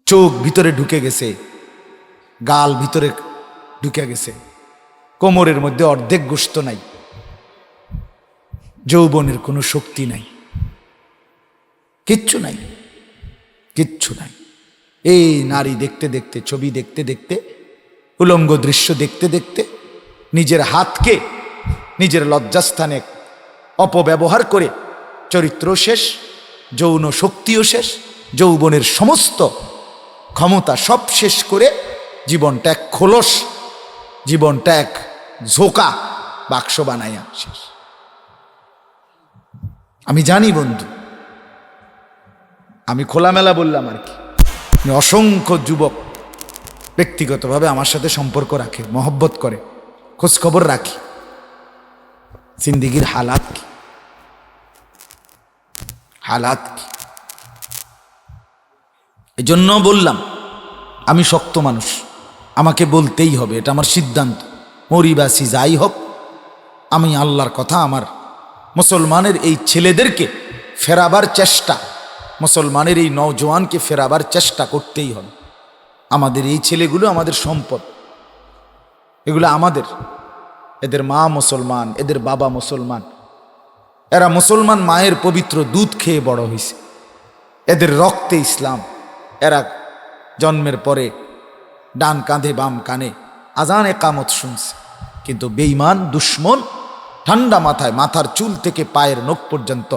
চোখ ভিতরে ঢুকে গেছে, গাল ভিতরে ঢুকে গেছে, কোমরের মধ্যে অর্ধেক গোশত নাই, যৌবনের কোনো শক্তি নাই, কিচ্ছু নাই, কিচ্ছু নাই। এই নারী দেখতে দেখতে, ছবি দেখতে দেখতে, উলঙ্গ দৃশ্য দেখতে দেখতে নিজের হাতকে নিজের লজ্জাস্থানে অপব্যবহার করে চরিত্র শেষ, যৌন শক্তিও শেষ, যৌবনের সমস্ত ক্ষমতা সব শেষ করে জীবনটা এক খোলস, জীবনটা এক ঝোঁকা বাক্স বানাইয়া শেষ। আমি জানি বন্ধু, আমি খোলামেলা বললাম আর কি, অসংখ্য যুবক ব্যক্তিগতভাবে আমার সাথে সম্পর্ক রাখে, মহব্বত করে, খোঁজখবর রাখি, জিন্দিগির হালাত কি, হালাত কি। এই জন্য বললাম আমি শক্ত মানুষ, আমাকে বলতেই হবে, এটা আমার সিদ্ধান্ত। মরিবাসী যাই হোক, আমি আল্লাহর কথা, আমার মুসলমানের এই ছেলেদেরকে ফেরাবার চেষ্টা, মুসলমানের এই নওজোয়ানকে ফেরাবার চেষ্টা করতেই হবে। আমাদের এই ছেলেগুলো আমাদের সম্পদ, এগুলো আমাদের। এদের মা মুসলমান, এদের বাবা মুসলমান, এরা মুসলমান মায়ের পবিত্র দুধ খেয়ে বড় হয়েছে, এদের রক্তে ইসলাম। এরা জন্মের পরে ডান কাঁধে বাম কানে আজান একামত শুনছে, কিন্তু বেঈমান দুশ্মন ঠান্ডা মাথায় মাথার চুল থেকে পায়ের নখ পর্যন্ত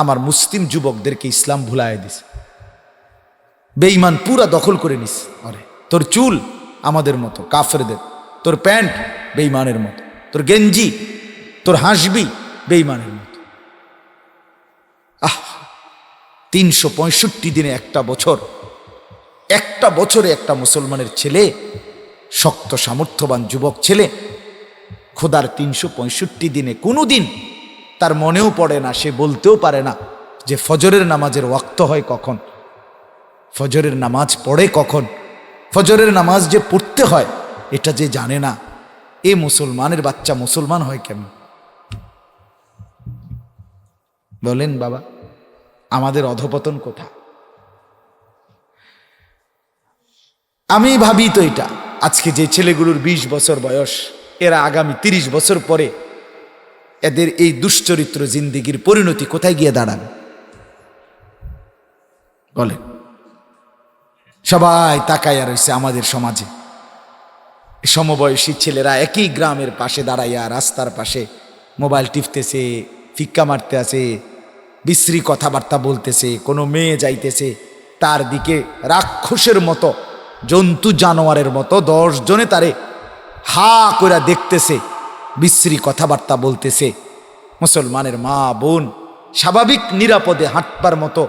আমার মুসলিম যুবকদেরকে ইসলাম ভুলায় দিছে। বেঈমান পুরা দখল করে নিস। আরে তোর চুল আমাদের মতো কাফেরদের, তোর প্যান্ট বেঈমানের মতো, তোর গেঞ্জি, তোর হাসবি বেঈমানের মতো। 365 দিনে একটা বছর, একটা বছরে একটা মুসলমানের ছেলে, শক্ত সামর্থ্যবান যুবক ছেলে, খোদার 365 দিনে কোনো দিন তার মনেও পড়ে না, সে বলতেও পারে না যে ফজরের নামাজের ওয়াক্ত হয় কখন, ফজরের নামাজ পড়ে কখন, ফজরের নামাজ যে পড়তে হয় এটা যে জানে না। এ মুসলমানের বাচ্চা মুসলমান হয় কেমন বলেন বাবা? আমাদের অধপতন কোথা? আমি ভাবি তো এটা, আজকে যে ছেলেগুলোর 20 বছর বয়স, এরা আগামী 30 বছর পরে এদের এই দুশ্চরিত্র জিন্দিগির পরিণতি কোথায় গিয়ে দাঁড়াবে বলেন? সবাই তাকাইয়া রয়েছে আমাদের সমাজে, সমবয়সী ছেলেরা একই গ্রামের পাশে দাঁড়াইয়া রাস্তার পাশে মোবাইল টিপতেছে, ফিক্কা মারতে আছে, বিশ্রী কথাবার্তা বলতেছে, কোনো মেয়ে যাইতেছে তার দিকে রাক্ষসের মতো, জন্তু জানোয়ারের মতো 10 জনে তারে হা করে দেখতেছে, বিশ্রী কথাবার্তা বলতেছে। মুসলমানের মা বোন স্বাভাবিক নিরাপদে হাঁটবার মতো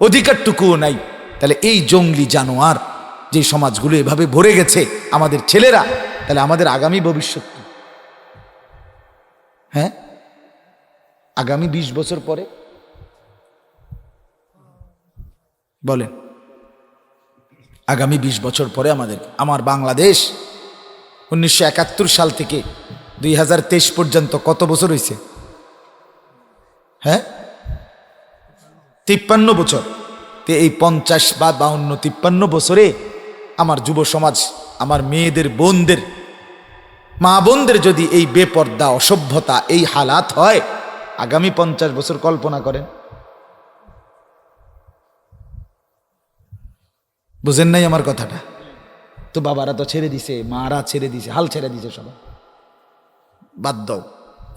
অধিকারটুকুও নাই। তাহলে এই জঙ্গলি জানোয়ার যে সমাজগুলো এভাবে ভরে গেছে আমাদের ছেলেরা, তাহলে আমাদের আগামী ভবিষ্যৎ কি? হ্যাঁ, আগামী 20 বছর পরে বলেন, আগামী 20 বছর পরে আমার বাংলাদেশ 1971 সাল থেকে 2023 পর্যন্ত কত বছর হয়েছে? হ্যাঁ, 53 বছর। তো এই 50 বা 52-53 বছরে আমার যুব সমাজ, আমার মেয়েদের, বোনদের, মা বোনদের যদি এই বেপর্দা, অসভ্যতা, এই হালাত হয়, আগামী 50 বছর কল্পনা করেন। বুঝেন নাই আমার কথাটা? তো বাবারা তো ছেড়ে দিছে, মারা ছেড়ে দিছে, হাল ছেড়ে দিছে, সবাই বাদ দাও,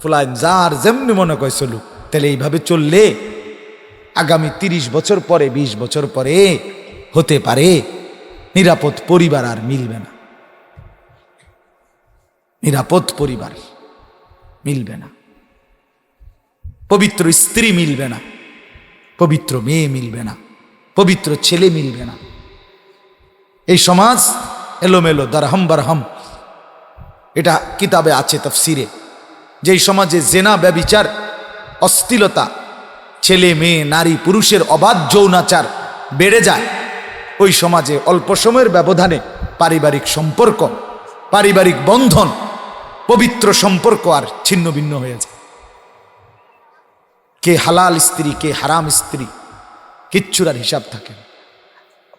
ফুলাইন যার যেমনি মনে করে চলুক। তাহলে এইভাবে চললে আগামী 30 বছর পরে, 20 বছর পরে হতে পারে নিরাপদ পরিবার আর মিলবে না, নিরাপদ পরিবার মিলবে না, পবিত্র স্ত্রী মিলবে না, পবিত্র মেয়ে মিলবে না, পবিত্র ছেলে মিলবে না। এই সমাজ এলোমেলো, দারহাম বারহাম। এটা কিতাবে আছে তাফসিরে, যেই সমাজে জেনা, ব্যভিচার, অশ্লীলতা, ছেলে মেয়ে, নারী পুরুষের অবাধ যৌনাচার বেড়ে যায়, ওই সমাজে অল্প সময়ের ব্যবধানে পারিবারিক সম্পর্ক, পারিবারিক বন্ধন, পবিত্র সম্পর্ক আর ছিন্ন ভিন্ন হয়ে যায়। কে হালাল স্ত্রী, কে হারাম স্ত্রী, কিচ্ছুর আর হিসাব থাকে না।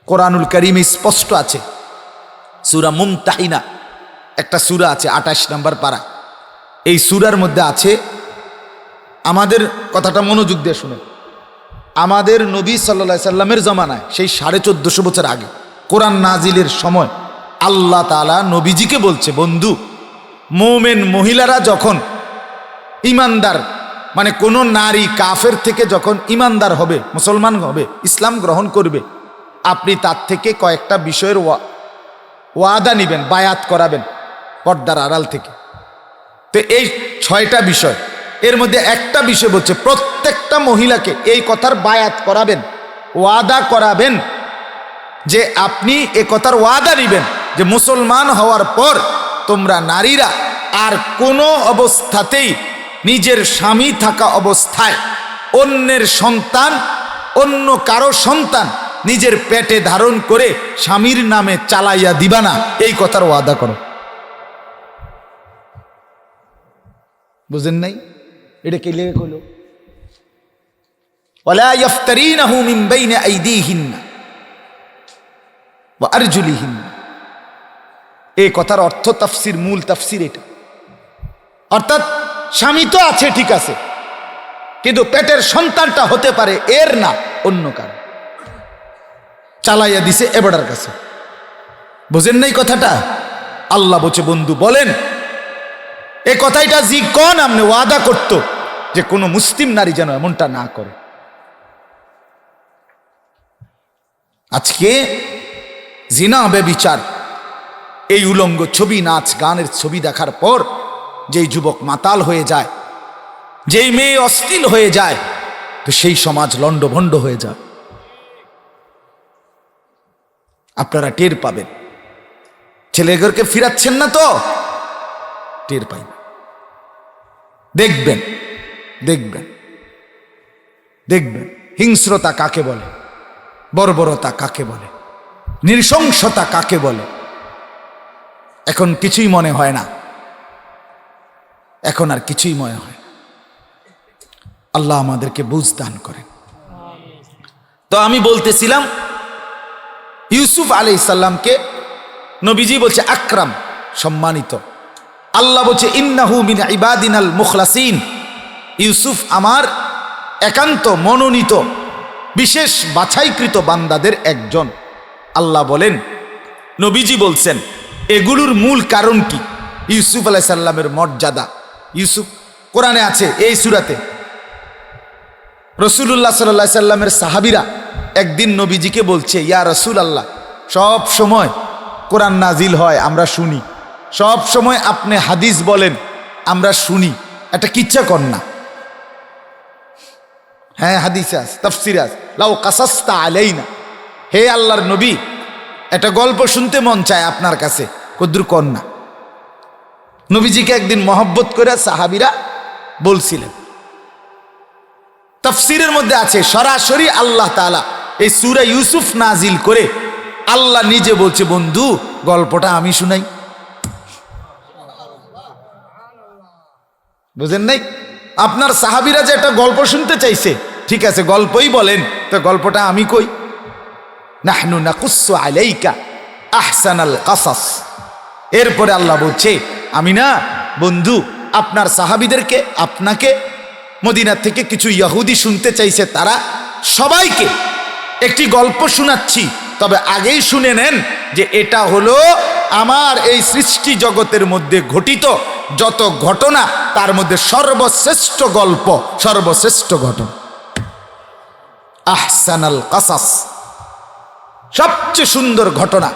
কোরআনুল কারীমে স্পষ্ট আছে। সূরা মুমতাহিনা একটা সূরা আছে 28 নম্বর পারা। এই সূরার মধ্যে আছে, আমাদের কথাটা মনোযোগ দিয়ে শুনে, আমাদের নবী সাল্লাল্লাহু আলাইহি সাল্লামের জমানায় সেই 1450 বছর আগে কোরআন নাজিলের সময় আল্লাহ তাআলা নবীজিকে বলছে, বন্ধু, মোমেন মহিলারা যখন ইমানদার, মানে কোনো নারী কাফের থেকে যখন ইমানদার হবে, মুসলমান হবে, ইসলাম গ্রহণ করবে, আপনি তার থেকে কয়েকটা বিষয়ের ওয়াদা নিবেন, বায়াত করাবেন পর্দার আড়াল থেকে। তো এই 6টা বিষয়, এর মধ্যে একটা বিষয় বলছে প্রত্যেকটা মহিলাকে এই কথার বায়াত করাবেন, ওয়াদা করাবেন যে আপনি এ কথার ওয়াদা নিবেন যে মুসলমান হওয়ার পর তোমরা নারীরা আর কোনো অবস্থাতেই নিজের স্বামী থাকা অবস্থায় অন্যের সন্তান, অন্য কারো সন্তান নিজের পেটে ধারণ করে স্বামীর নামে চালাইয়া দিবা না, এই কথার ওয়াদা করো। বুঝেন নাই? এটা কে লেগে কইল? ওয়ালা ইফতারিনাহু মিন বাইনি আইদিহিন্না ওয়া আরজুলিহিন্না। এই কথার অর্থ তাফসীর, মূল তাফসীর এটা। অর্থাৎ স্বামী তো আছে ঠিক আছে, কিন্তু পেটের সন্তানটা হতে পারে এর না, অন্য কারো, চালাইয়া দিছে এবাডার কাছে। বুঝেন নাই কথাটা? আল্লাহ বলছে, বন্ধু বলেন এ কথাটা জি কোন আমনে ওয়াদা করত যে কোনো মুসলিম নারী যেন এমনটা না করে। আজকে জিনা, ব্যভিচার, এই উলঙ্গ ছবি, নাচ গানের ছবি দেখার পর যেই যুবক মাতাল হয়ে যায়, যেই মেয়ে অশ্লীল হয়ে যায়, তো সেই সমাজ লণ্ডভণ্ড হয়ে যায়। আপনারা টের পাবেন। ছেলেদেরকে ফিরাচ্ছেন না তো টের পাইবেন। দেখবেন দেখবেন দেখবেন হিংস্রতা কাকে বলে, বর্বরতা কাকে বলে, নৃশংসতা কাকে বলে। এখন কিছুই মনে হয় না, এখন আর কিছুই মনে হয় না। আল্লাহ আমাদেরকে বুঝ দান করেন। তো আমি বলতেছিলাম, ইউসুফ আলাইহিস সালামকে নবীজি বলছে আকরাম, সম্মানিত। আল্লাহ বলছে ইন্নাহু মিন ইবাদিনাল মুখলাসিন, ইউসুফ আমার একান্ত মনোনীত বিশেষ বাছাইকৃত বান্দাদের একজন। আল্লাহ বলেন, নবীজি বলছেন এগুলোর মূল কারণ কি? ইউসুফ আলাইহিস সালামের মর্যাদা। ইউসুফ কোরআনে আছে, এই সূরাতে রাসূলুল্লাহ সাল্লাল্লাহু আলাইহি সাল্লামের সাহাবীরা একদিন নবীজিকে বলছে, ইয়া রাসূলুল্লাহ, সব সময় কোরআন নাজিল হয় আমরা শুনি, সব সময় আপনি হাদিস বলেন আমরা শুনি, একটা কিচ্ছা কর না। হ্যাঁ হাদিস আছে, তাফসীর আছে, লাউ কাসাসতা আলাইনা, হে আল্লাহর নবী, একটা গল্প শুনতে মন চায় আপনার কাছে, কদ্দুর কর না। নবীজিকে একদিন মহব্বত করে সাহাবীরা বলছিলেন। তাফসীরের মধ্যে আছে সরাসরি আল্লাহ তাআলা এই সূরা ইউসুফ নাজিল করে আল্লাহ নিজে বলছে, বন্ধু গল্পটা আমি শুনাই। বুঝেন নাই? আপনার সাহাবীরা যে একটা গল্প শুনতে চাইছে, ঠিক আছে গল্পই বলেন, তো গল্পটা আমি কই। নাহনু নাকুসসু আলাইকা আহসানাল কাসাস। এরপরে আল্লাহ বলছে, আমি না বন্ধু আপনার সাহাবীদেরকে, আপনাকে, মদিনা থেকে কিছু ইহুদি শুনতে চাইছে, তারা সবাইকে একটি গল্প শোনাচ্ছি, তবে আগেই শুনে নেন যে এটা হলো আমার এই সৃষ্টি জগতের মধ্যে ঘটিত যত ঘটনা তার মধ্যে সর্বশ্রেষ্ঠ গল্প, সর্বশ্রেষ্ঠ ঘটনা, আহসানাল কাসাস, সবচেয়ে সুন্দর ঘটনা,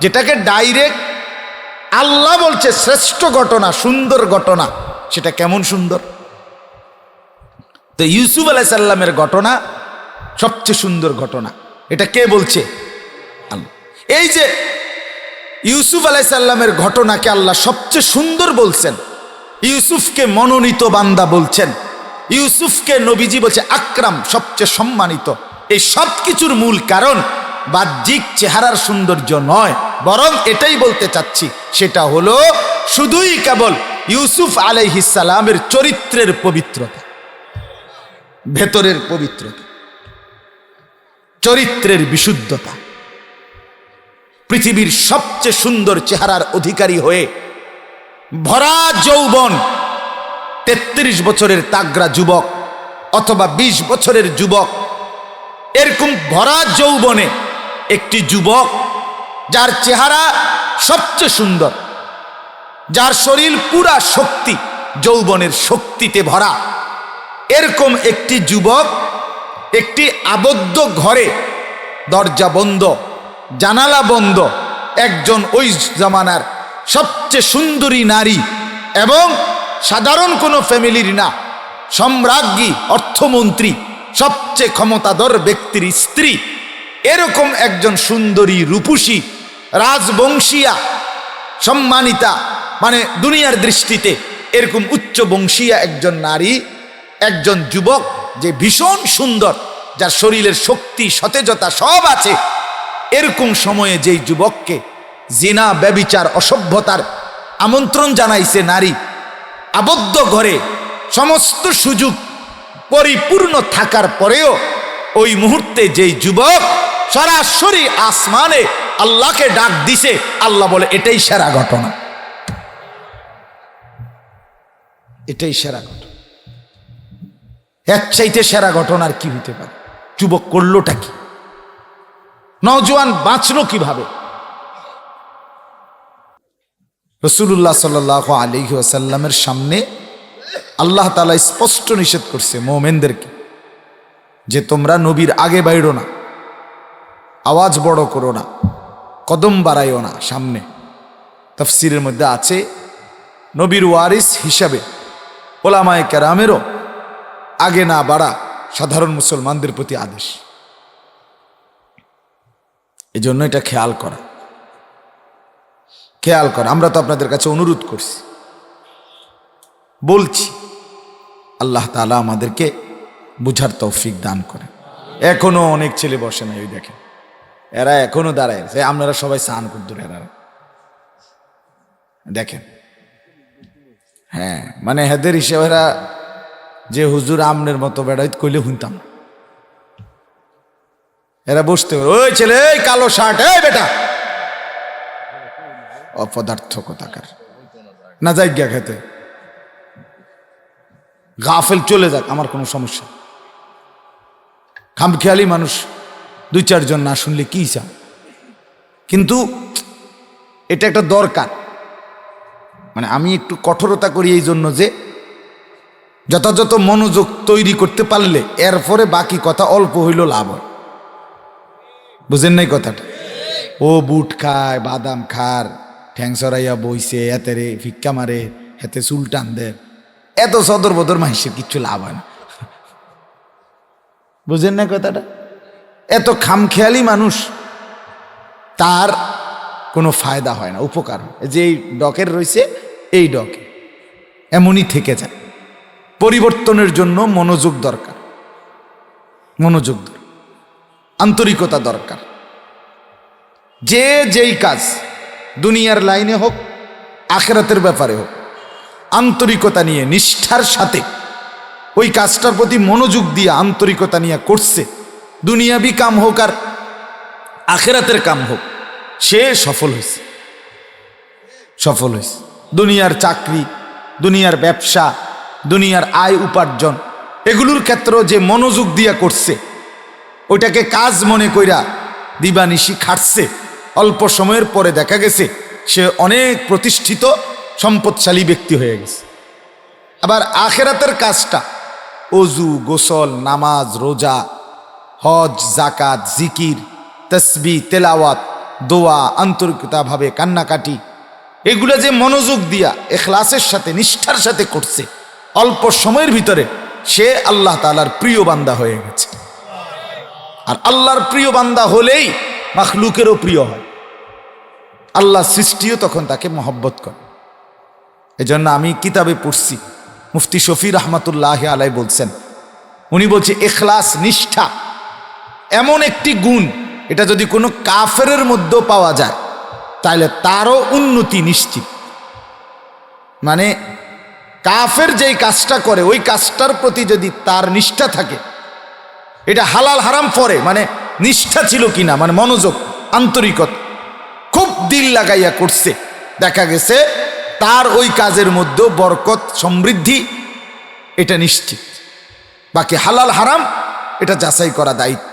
যেটাকে ডাইরেক্ট আল্লাহ বলছে শ্রেষ্ঠ ঘটনা, সুন্দর ঘটনা। সেটা কেমন সুন্দর? তো ইউসুফ আলাইহিস সালামের ঘটনা সবচেয়ে সুন্দর ঘটনা। এটা কে বলছে? আল্লাহ। এই যে ইউসুফ আলাইহিস সালামের ঘটনাকে আল্লাহ সবচেয়ে সুন্দর বলছেন, ইউসুফকে মনোনীত বান্দা বলছেন, ইউসুফকে নবীজি বলছে আকরাম, সবচেয়ে সম্মানিত। এই সব কিছুর মূল কারণ বাহ্যিক চেহারার সৌন্দর্য নয়, বরং এটাই বলতে চাচ্ছি, সেটা হলো শুধুই কেবল ইউসুফ আলাইহিস সালামের চরিত্রের পবিত্রতা, ভেতরের পবিত্রতা, চরিত্রের বিশুদ্ধতা। পৃথিবীর সবচেয়ে সুন্দর চেহারার অধিকারী হয়ে ভরা যৌবন 33 বছরের তাগড়া যুবক অথবা 20 বছরের যুবক, এরকম ভরা যৌবনে একটি যুবক যার চেহারা সবচেয়ে সুন্দর, যার শরীর পুরা শক্তি, যৌবনের শক্তিতে ভরা, এরকম একটি যুবক একটি আবদ্ধ ঘরে, দরজা বন্ধ, জানালা বন্ধ, একজন ওই জামানার সবচেয়ে সুন্দরী নারী এবং সাধারণ কোনো ফ্যামিলির না, সম্রাজ্ঞী, অর্থমন্ত্রী, সবচেয়ে ক্ষমতাধর ব্যক্তির স্ত্রী, এরকম একজন সুন্দরী, রূপসী, রাজবংশীয়া, সম্মানিতা, মানে দুনিয়ার দৃষ্টিতে এরকম উচ্চ বংশীয়া একজন নারী, একজন যুবক যে ভীষণ সুন্দর, যার শরীরের শক্তি, সতেজতা সব আছে, এরকম সময়ে যেই যুবককে জিনা, ব্যভিচার, অসভ্যতার আমন্ত্রণ জানাইছে নারী, আবদ্ধ ঘরে সমস্ত সুযোগ পরিপূর্ণ থাকার পরেও ওই মুহূর্তে যেই যুবক সরাসরি আসমানে আল্লাহকে ডাক দিছে, আল্লাহ বলে এটাই সেরা ঘটনা, এটাই সেরা ঘটনা। এর চাইতে সেরা ঘটনা আর কি হইতে পারে? যুবক করলোটা কি? নওজোয়ান বাঁচলো কিভাবে? রাসূলুল্লাহ সাল্লাল্লাহু আলাইহি ওয়াসাল্লামের সামনে আল্লাহ তাআলা স্পষ্ট নিষেধ করছে মুমিনদেরকে যে তোমরা নবীর আগে বাইরো না, আওয়াজ বড় করো না, কদম বাড়াইও না সামনে। তাফসীরের মধ্যে আছে নবীর ওয়ারিস হিসাবে ওলামায়ে কেরামেরও আগে না বাড়া সাধারণ মুসলমানদের প্রতি আদেশ। এই জন্য এটা খেয়াল করা। আমরা তো আপনাদের কাছে অনুরোধ করছি, বলছি, আল্লাহ তাআলা আমাদেরকে বুঝার তৌফিক দান করে। এখনো অনেক ছেলে বসে নাই, ওই দেখেন এরা এখনো দাঁড়ায়, আপনারা সবাই স্নান করতেন, এরা দেখেন। হ্যাঁ, মানে হেদের হিসেবেরা যে হুজুর আমনের মতো বেড়াইত কইলে শুনতাম, এরা বসতে, ওই ছেলে, এই কালো শার্ট, এই বেটা, অপদার্থ কোথাকার, না যাই গিয়া খেতে, গাফেল চলে যাক, আমার কোনো সমস্যা। খামখেয়ালি মানুষ 2-4 জন না শুনলে কি চাও, কিন্তু এটা একটা দরকার। মানে আমি একটু কঠোরতা করি এই জন্য যে যথাযথ মনোযোগ তৈরি করতে পারলে এরপরে বাকি কথা অল্প হইল লাভ হয়। বুঝেন নাই কথাটা? ও বুট খায়, বাদাম খার, ঠ্যাং সরাইয়া বইছে, এতে রে ভিক্ষা মারে, এতে চুল টান দেয়, এত সদর বদর মানুষের কিচ্ছু লাভ হয় না। বুঝেন না কথাটা? এত খামখেয়ালি মানুষ, তার কোনো ফায়দা হয় না, উপকার। যে এই ডকের রয়েছে, এই ডকে এমনই থেকে যায়। পরিবর্তনের জন্য মনোযোগ দরকার, মনোযোগ দরকার, আন্তরিকতা দরকার। যে যেই কাজ দুনিয়ার লাইনে হোক, আখিরাতের ব্যাপারে হোক, আন্তরিকতা নিয়ে, নিষ্ঠার সাথে ওই কাজটার প্রতি মনোযোগ দিয়ে আন্তরিকতা নিয়ে করছে, দুনিয়াবি কাম হোক আর আখিরাতের কাম হোক, সে সফল হয়েছে, সফল হয়েছে। দুনিয়ার চাকরি, দুনিয়ার ব্যবসা, দুনিয়ার আয় উপার্জন, এগুলোর ক্ষেত্রে যে মনোযোগ দিয়া করছে, ওইটাকে কাজ মনে কইরা দিবানিশি খাটছে, অল্প সময়ের পরে দেখা গেছে সে অনেক প্রতিষ্ঠিত সম্পদশালী ব্যক্তি হয়ে গেছে। আবার আখিরাতের কাজটা ওযু, গোসল, নামাজ, রোজা, হজ, জাকাত, জিকির, তাসবিহ, তেলাওয়াত, দোয়া, আন্তরিকতাভাবে কান্নাকাটি, এগুলো যে মনোযোগ দিয়া ইখলাসের সাথে, নিষ্ঠার সাথে করছে, অল্প সময়ের ভিতরে সে আল্লাহ তাআলার প্রিয় বান্দা হয়ে গেছে। আর আল্লাহর প্রিয় বান্দা হলেই মাখলুকেরও প্রিয় হয়, আল্লাহ সৃষ্টিও তখন তাকে মহব্বত করে। এজন্য আমি কিতাবে পড়ছি, মুফতি শফি রহমাতুল্লাহ আলাই বলছেন, উনি বলছে ইখলাস, নিষ্ঠা এমন একটি গুণ, এটা যদি কোনো কাফেরের মধ্যেও পাওয়া যায় তাহলে তারও উন্নতি নিশ্চিত। মানে কাফের যেই কাজটা করে, ওই কাজটার প্রতি যদি তার নিষ্ঠা থাকে, এটা হালাল হারাম পরে, মানে নিষ্ঠা ছিল কিনা, মানে মনোযোগ, আন্তরিকতা, দিল লাগাইয়া করছে, দেখা গেছে তার ওই কাজের মধ্যেও বরকত সমৃদ্ধি এটা নিশ্চিত। বাকি হালাল হারাম এটা যাচাই করা দায়িত্ব।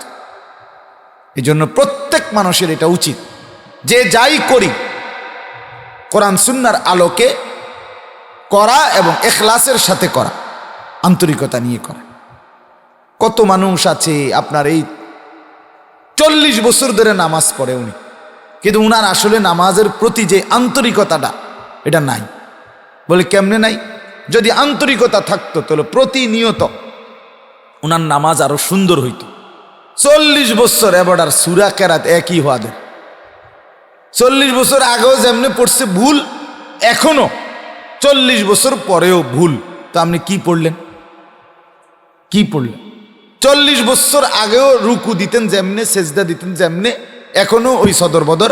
এই জন্য প্রত্যেক মানুষের এটা উচিত যে যাই করি কোরআন সুন্নাহর আলোকে করা এবং ইখলাসের সাথে করা, আন্তরিকতা নিয়ে করা। কত মানুষ আছে আপনার এই 40 বছর ধরে নামাজ পড়ে উনি, কিন্তু উনার আসলে নামাজের প্রতি যে আন্তরিকতাটা এটা নাই। বলে কেমনে নাই? যদি আন্তরিকতা থাকতো তাহলে প্রতিনিয়ত উনার নামাজ আরো সুন্দর হইত। 40 বছর এবার আর সূরা কেরাত একই হওয়াদের, 40 বছর আগেও যেমনি পড়ছে ভুল, এখনো 40 বছর পরেও ভুল। তো আপনি কি পড়লেন? কি পড়লেন? 40 বছর আগেও রুকু দিতেন যেমনে, সেজদা দিতেন যেমনে, এখনো ওই সদর বদর,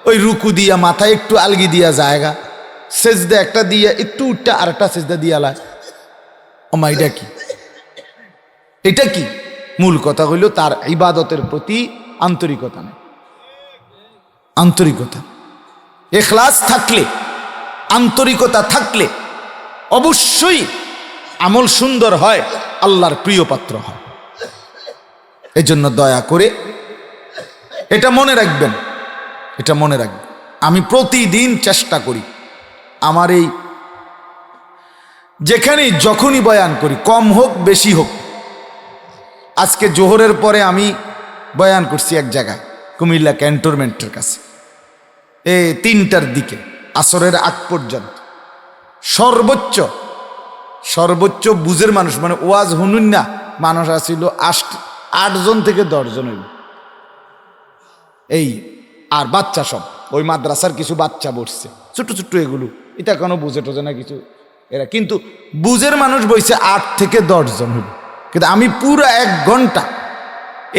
ওই রুকু দিয়া মাথায় একটু আলগি দিয়া জায়গা, সেজদা একটা দিয়া একটু উঠটা আর একটা সেজদা দিয়া লা। ওমা এটা কি? এটা কি? মূল কথা হইল তার ইবাদতের প্রতি আন্তরিকতা নেই। আন্তরিকতা, ইখলাস থাকলে, আন্তরিকতা থাকলে অবশ্যই আমল সুন্দর হয়, আল্লাহর প্রিয় পাত্র হয়। এজন্য দয়া করে এটা মনে রাখবেন, এটা মনে রাখবেন। আমি প্রতিদিন চেষ্টা করি আমার এই যেখানেই যখনই বয়ান করি, কম হোক বেশি হোক। আজকে জোহরের পরে আমি বয়ান করছি এক জায়গায় কুমিল্লা ক্যান্টনমেন্টের কাছে, 3টার দিকে আসরের আগ পর্যন্ত। সর্বোচ্চ বুঝের মানুষ, মানে ওয়াজ শুনুন না, মানুষ আসছিল 8 জন থেকে 10 জন হইল। এই আর বাচ্চা সব, ওই মাদ্রাসার কিছু বাচ্চা বসছে, ছোট্ট ছোট্ট এগুলো, এটা কোনো বুঝে টোঝে না কিছু এরা, কিন্তু বুঝের মানুষ বইছে 8 থেকে 10 জন হইল। কিন্তু আমি পুরো 1 ঘন্টা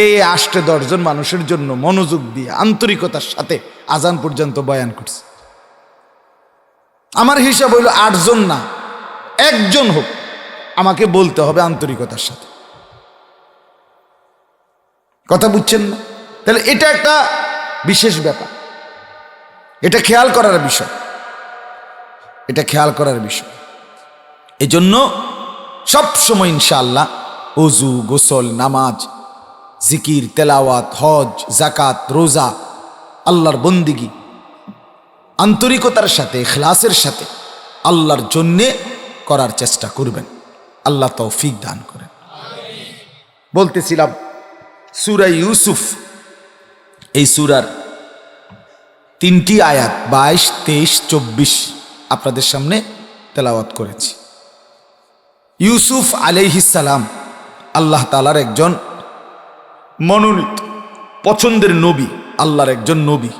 এই 8 থেকে 10 জন মানুষের জন্য মনোযোগ দিয়ে আন্তরিকতার সাথে আজান পর্যন্ত বয়ান করছি। আমার হিসাব হইল 8 জন না, 1 জন হোক, আমাকে বলতে হবে আন্তরিকতার সাথে। কথা বুঝছেন না? তাহলে এটা একটা বিশেষ ব্যাপার, এটা খেয়াল করার বিষয়, এটা খেয়াল করার বিষয়। এই জন্য সবসময় ইনশাআল্লাহ ওযু, গোসল, নামাজ, জিকির, তেলাওয়াত, হজ, যাকাত, রোজা, আল্লাহর বন্দিগি আন্তরিকতার সাথে, ইখলাসের সাথে আল্লাহর জন্যে করার চেষ্টা করবেন। আল্লাহ তৌফিক দান করেন। বলতেছিলাম সূরা ইউসুফ, এই সূরার 3টি আয়াত 22, 23, 24 আপনাদের সামনে তেলাওয়াত করেছি। ইউসুফ আলাইহিস সালাম আল্লাহ তাআলার একজন মনোনীত পছন্দের নবী, আল্লাহর একজন নবী।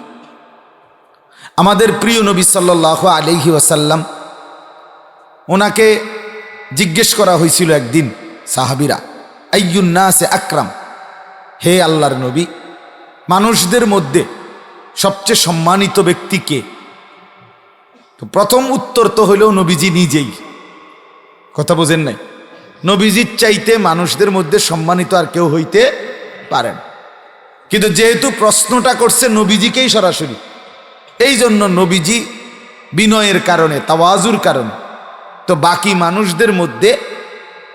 আমাদের প্রিয় নবী সাল্লাল্লাহু আলাইহি ওয়াসাল্লাম, ওনাকে জিজ্ঞেস করা হয়েছিল একদিন সাহাবীরা, আইয়ুন নাসে আকরাম, হে আল্লাহর নবী, মানুষদের মধ্যে সবচেয়ে সম্মানিত ব্যক্তি কে? তো প্রথম উত্তর তো হইল নবীজি নিজেই। কথা বোঝেন নাই? নবীজির চাইতে মানুষদের মধ্যে সম্মানিত আর কেউ হইতে পারেন। কিন্তু যেহেতু প্রশ্নটা করছে নবীজিকেই সরাসরি, এই জন্য নবীজি বিনয়ের কারণে, তাওয়াজুর কারণে, তো বাকি মানুষদের মধ্যে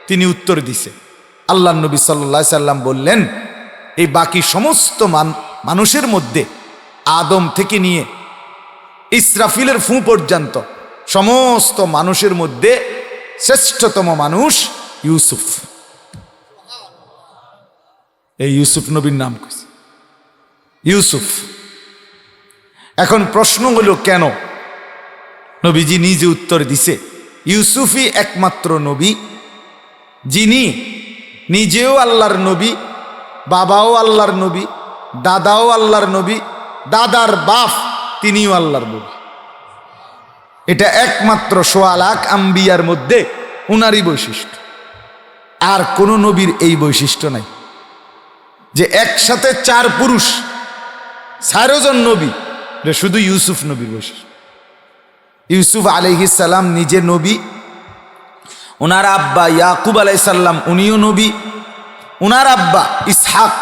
তিনি উত্তর দিছে। আল্লাহ নবী সাল্লাল্লাহু আলাইহি সাল্লাম বললেন, এই বাকি সমস্ত মানুষের মধ্যে আদম থেকে নিয়ে ইসরাফিলের ফু পর্যন্ত সমস্ত মানুষের মধ্যে শ্রেষ্ঠতম মানুষ ইউসুফ। এই ইউসুফ নবীর নাম কইছে ইউসুফ। এখন প্রশ্ন হলো কেন? নবীজি নিজে উত্তর দিছে, ইউসুফই একমাত্র নবী যিনি নিজেও আল্লাহর নবী, বাবাও আল্লাহর নবী, দাদাও আল্লাহর নবী, দাদার বাপ তিনিও আল্লাহর নবী। এটা একমাত্র ১.৫ লাখ আম্বিয়ার মধ্যে উনারই বৈশিষ্ট্য। আর কোন নবীর এই বৈশিষ্ট্য নাই যে একসাথে 4 পুরুষ 4 জন নবী, শুধু ইউসুফ নবীর বৈশিষ্ট্য। ইউসুফ আলাইহিস সালাম নিজে নবী, ওনার আব্বা ইয়াকুব আলাইহিস সালাম উনিও নবী, ওনার আব্বা ইসহাক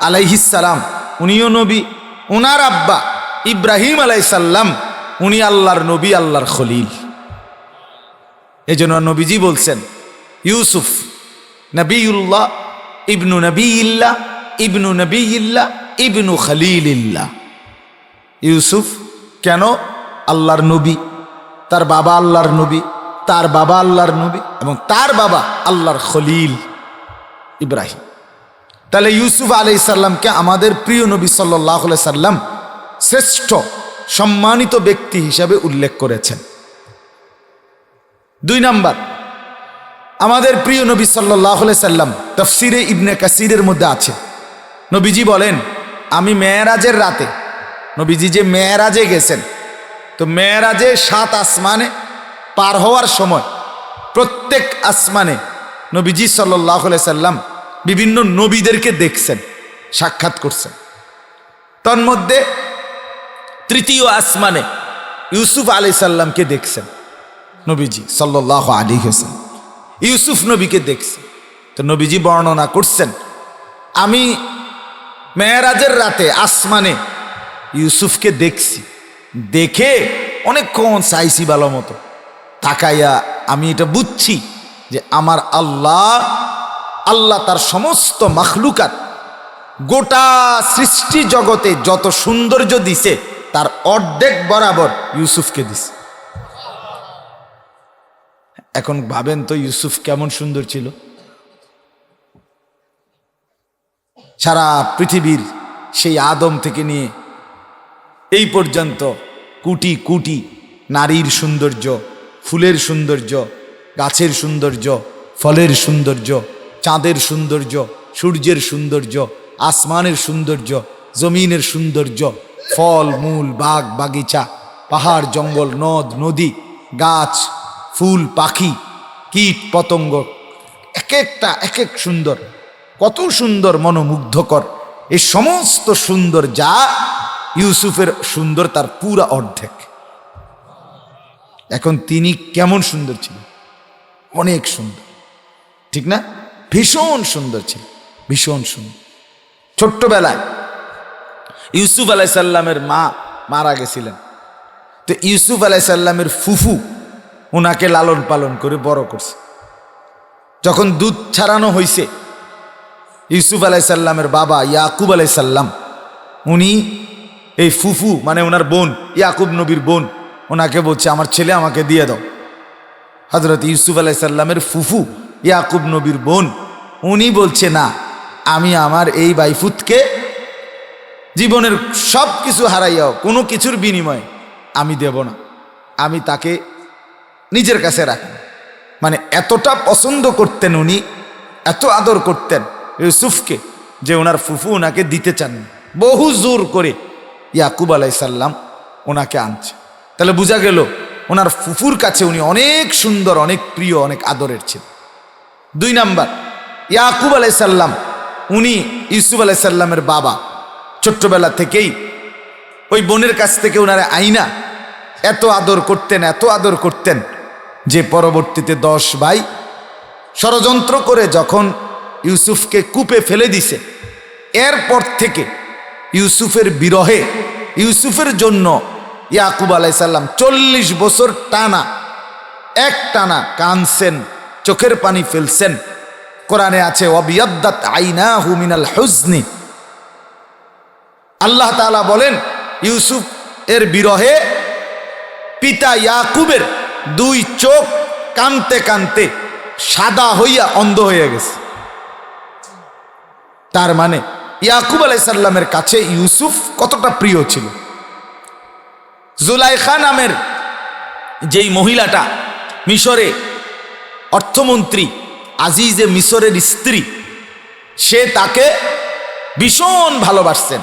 আলাইহিস সালাম উনিও নবী, ওনার আব্বা ইব্রাহিম আলাইসাল্লাম উনি আল্লাহর নবী, আল্লাহর খলিল। এই জন্য নবীজি বলছেন ইউসুফ নবিউল্লাহ ইবনু নবিইল্লাহ ইবনু নবিইল্লাহ ইবনু খলিলিল্লাহ। ইউসুফ কেন? আল্লাহর নবী, তার বাবা আল্লাহর নবী, তার বাবা আল্লাহর নবী এবং তার বাবা আল্লাহর খলিল ইব্রাহিম। তাহলে ইউসুফ আলাইহিস সালামকে আমাদের প্রিয় নবী সাল্লাল্লাহু আলাইহি সাল্লাম শ্রেষ্ঠ সম্মানিত ব্যক্তি হিসাবে উল্লেখ করেছেন। 2 নাম্বার, আমাদের প্রিয় নবী সাল্লাল্লাহু আলাইহি সাল্লাম তাফসিরে ইবনে কাসিরের মধ্যে আছে, নবীজি বলেন আমি মেরাজের রাতে, নবীজি যে মেরাজে গেছেন, তো মেরাজে 7 আসমানে পার হওয়ার সময় প্রত্যেক আসমানে নবীজি সাল্লাল্লাহু আলাইহি সাল্লাম বিভিন্ন নবীদেরকে দেখছেন, সাক্ষাৎ করছেন। তন্মধ্যে 3য় আসমানে ইউসুফ আলাইহিস সালামকে দেখছেন নবীজি সাল্লাল্লাহু আলাইহি ওয়াসাল্লাম, ইউসুফ নবীকে দেখছেন। তো নবীজি বর্ণনা করছেন আমি মেরাজের রাতে আসমানে ইউসুফকে দেখছি, দেখে অনেকক্ষণ চাইছি ভালো মতো, তাকাইয়া আমি এটা বুঝছি যে আমার আল্লাহ তার সমস্ত মাখলুকাত, গোটা সৃষ্টি জগতে যত সৌন্দর্য দিছে তার অর্ধেক বরাবর ইউসুফকে দিছে। এখন ভাবেন তো ইউসুফ কেমন সুন্দর ছিল। সারা পৃথিবীর সেই আদম থেকে নিয়ে এই পর্যন্ত কোটি কোটি নারীর সৌন্দর্য, ফুলের সৌন্দর্য, গাছের সৌন্দর্য, ফলের সৌন্দর্য, চাঁদের সৌন্দর্য, সূর্যের সৌন্দর্য, আসমানের সৌন্দর্য, জমিনের সৌন্দর্য, ফল মূল, বাগ বাগিচা, পাহাড় জঙ্গল, নদ নদী, গাছ ফুল, পাখি, কীট পতঙ্গ, এক একটা এক এক সুন্দর, কত সুন্দর, মনোমুগ্ধকর। এই সমস্ত সুন্দর যা ইউসুফের সুন্দর তার পুরা অর্ধেক। এখন তিনি কেমন সুন্দর ছিলেন? অনেক সুন্দর, ঠিক না? ভীষণ সুন্দর ছিল, ভীষণ সুন্দর। ছোট্টবেলায় ইউসুফ আলাইহিস সালামের মা মারা গেছিলেন, তো ইউসুফ আলাইহিস সালামের ফুফু ওনাকে লালন পালন করে বড় করছে। যখন দুধ ছাড়ানো হয়েছে, ইউসুফ আলাইহিস সালামের বাবা ইয়াকুব আলাইহিস সালাম উনি এই ফুফু মানে ওনার বোন, ইয়াকুব নবীর বোন, ওনাকে বলছে আমার ছেলে আমাকে দিয়ে দাও। হযরত ইউসুফ আলাইহিস সালামের ফুফু ইয়াকুব নবীর বোন উনি বলছে না, আমি আমার এই বাইফুতকে জীবনের সব কিছু হারাইয়াও কোনো কিছুর বিনিময়ে আমি দেব না, আমি তাকে নিজের কাছে রাখব। মানে এতটা পছন্দ করতেন উনি, এত আদর করতেন ইউসুফকে যে ওনার ফুফু ওনাকে দিতে চান, বহু জোর করে ইয়াকুব আলাইহিস সালাম ওনাকে আনছে। তাহলে বোঝা গেল ওনার ফুফুর কাছে উনি অনেক সুন্দর, অনেক প্রিয়, অনেক আদরের ছিলেন। 2 নাম্বার, ইয়াকুব আলাইহিস সালাম উনি ইউসুফ আলাইহিস সালামের বাবা, ছোট্টবেলা থেকেই ওই বোনের কাছ থেকে ওনারা আইনা এত আদর করতেন, এত আদর করতেন যে পরবর্তীতে 10 ভাই ষড়যন্ত্র করে যখন ইউসুফকে কূপে ফেলে দিছে, এরপর থেকে ইউসুফের বিরহে, ইউসুফের জন্য ইয়াকুব আলাইহিস সালাম 40 বছর টানা এক টানা কাঁদছেন, চোখের পানি ফেলছেন। কোরআনে আছে ওয়াবিয়াদ্দাত আইনাহু মিনাল হুজনি, আল্লাহ তাআলা বলেন ইউসুফ এর বিরহে পিতা ইয়াকুবের 2 চোখ কানতে কানতে সাদা হইয়া অন্ধ হয়ে গেছে। তার মানে ইয়াকুব আলাইহিস সালামের কাছে ইউসুফ কতটা প্রিয় ছিল। জুলাইখা নামের যেই মহিলাটা মিশরে অর্থমন্ত্রী, আজিজে মিশরের স্ত্রী, সে তাকে ভীষণ ভালোবাসতেন।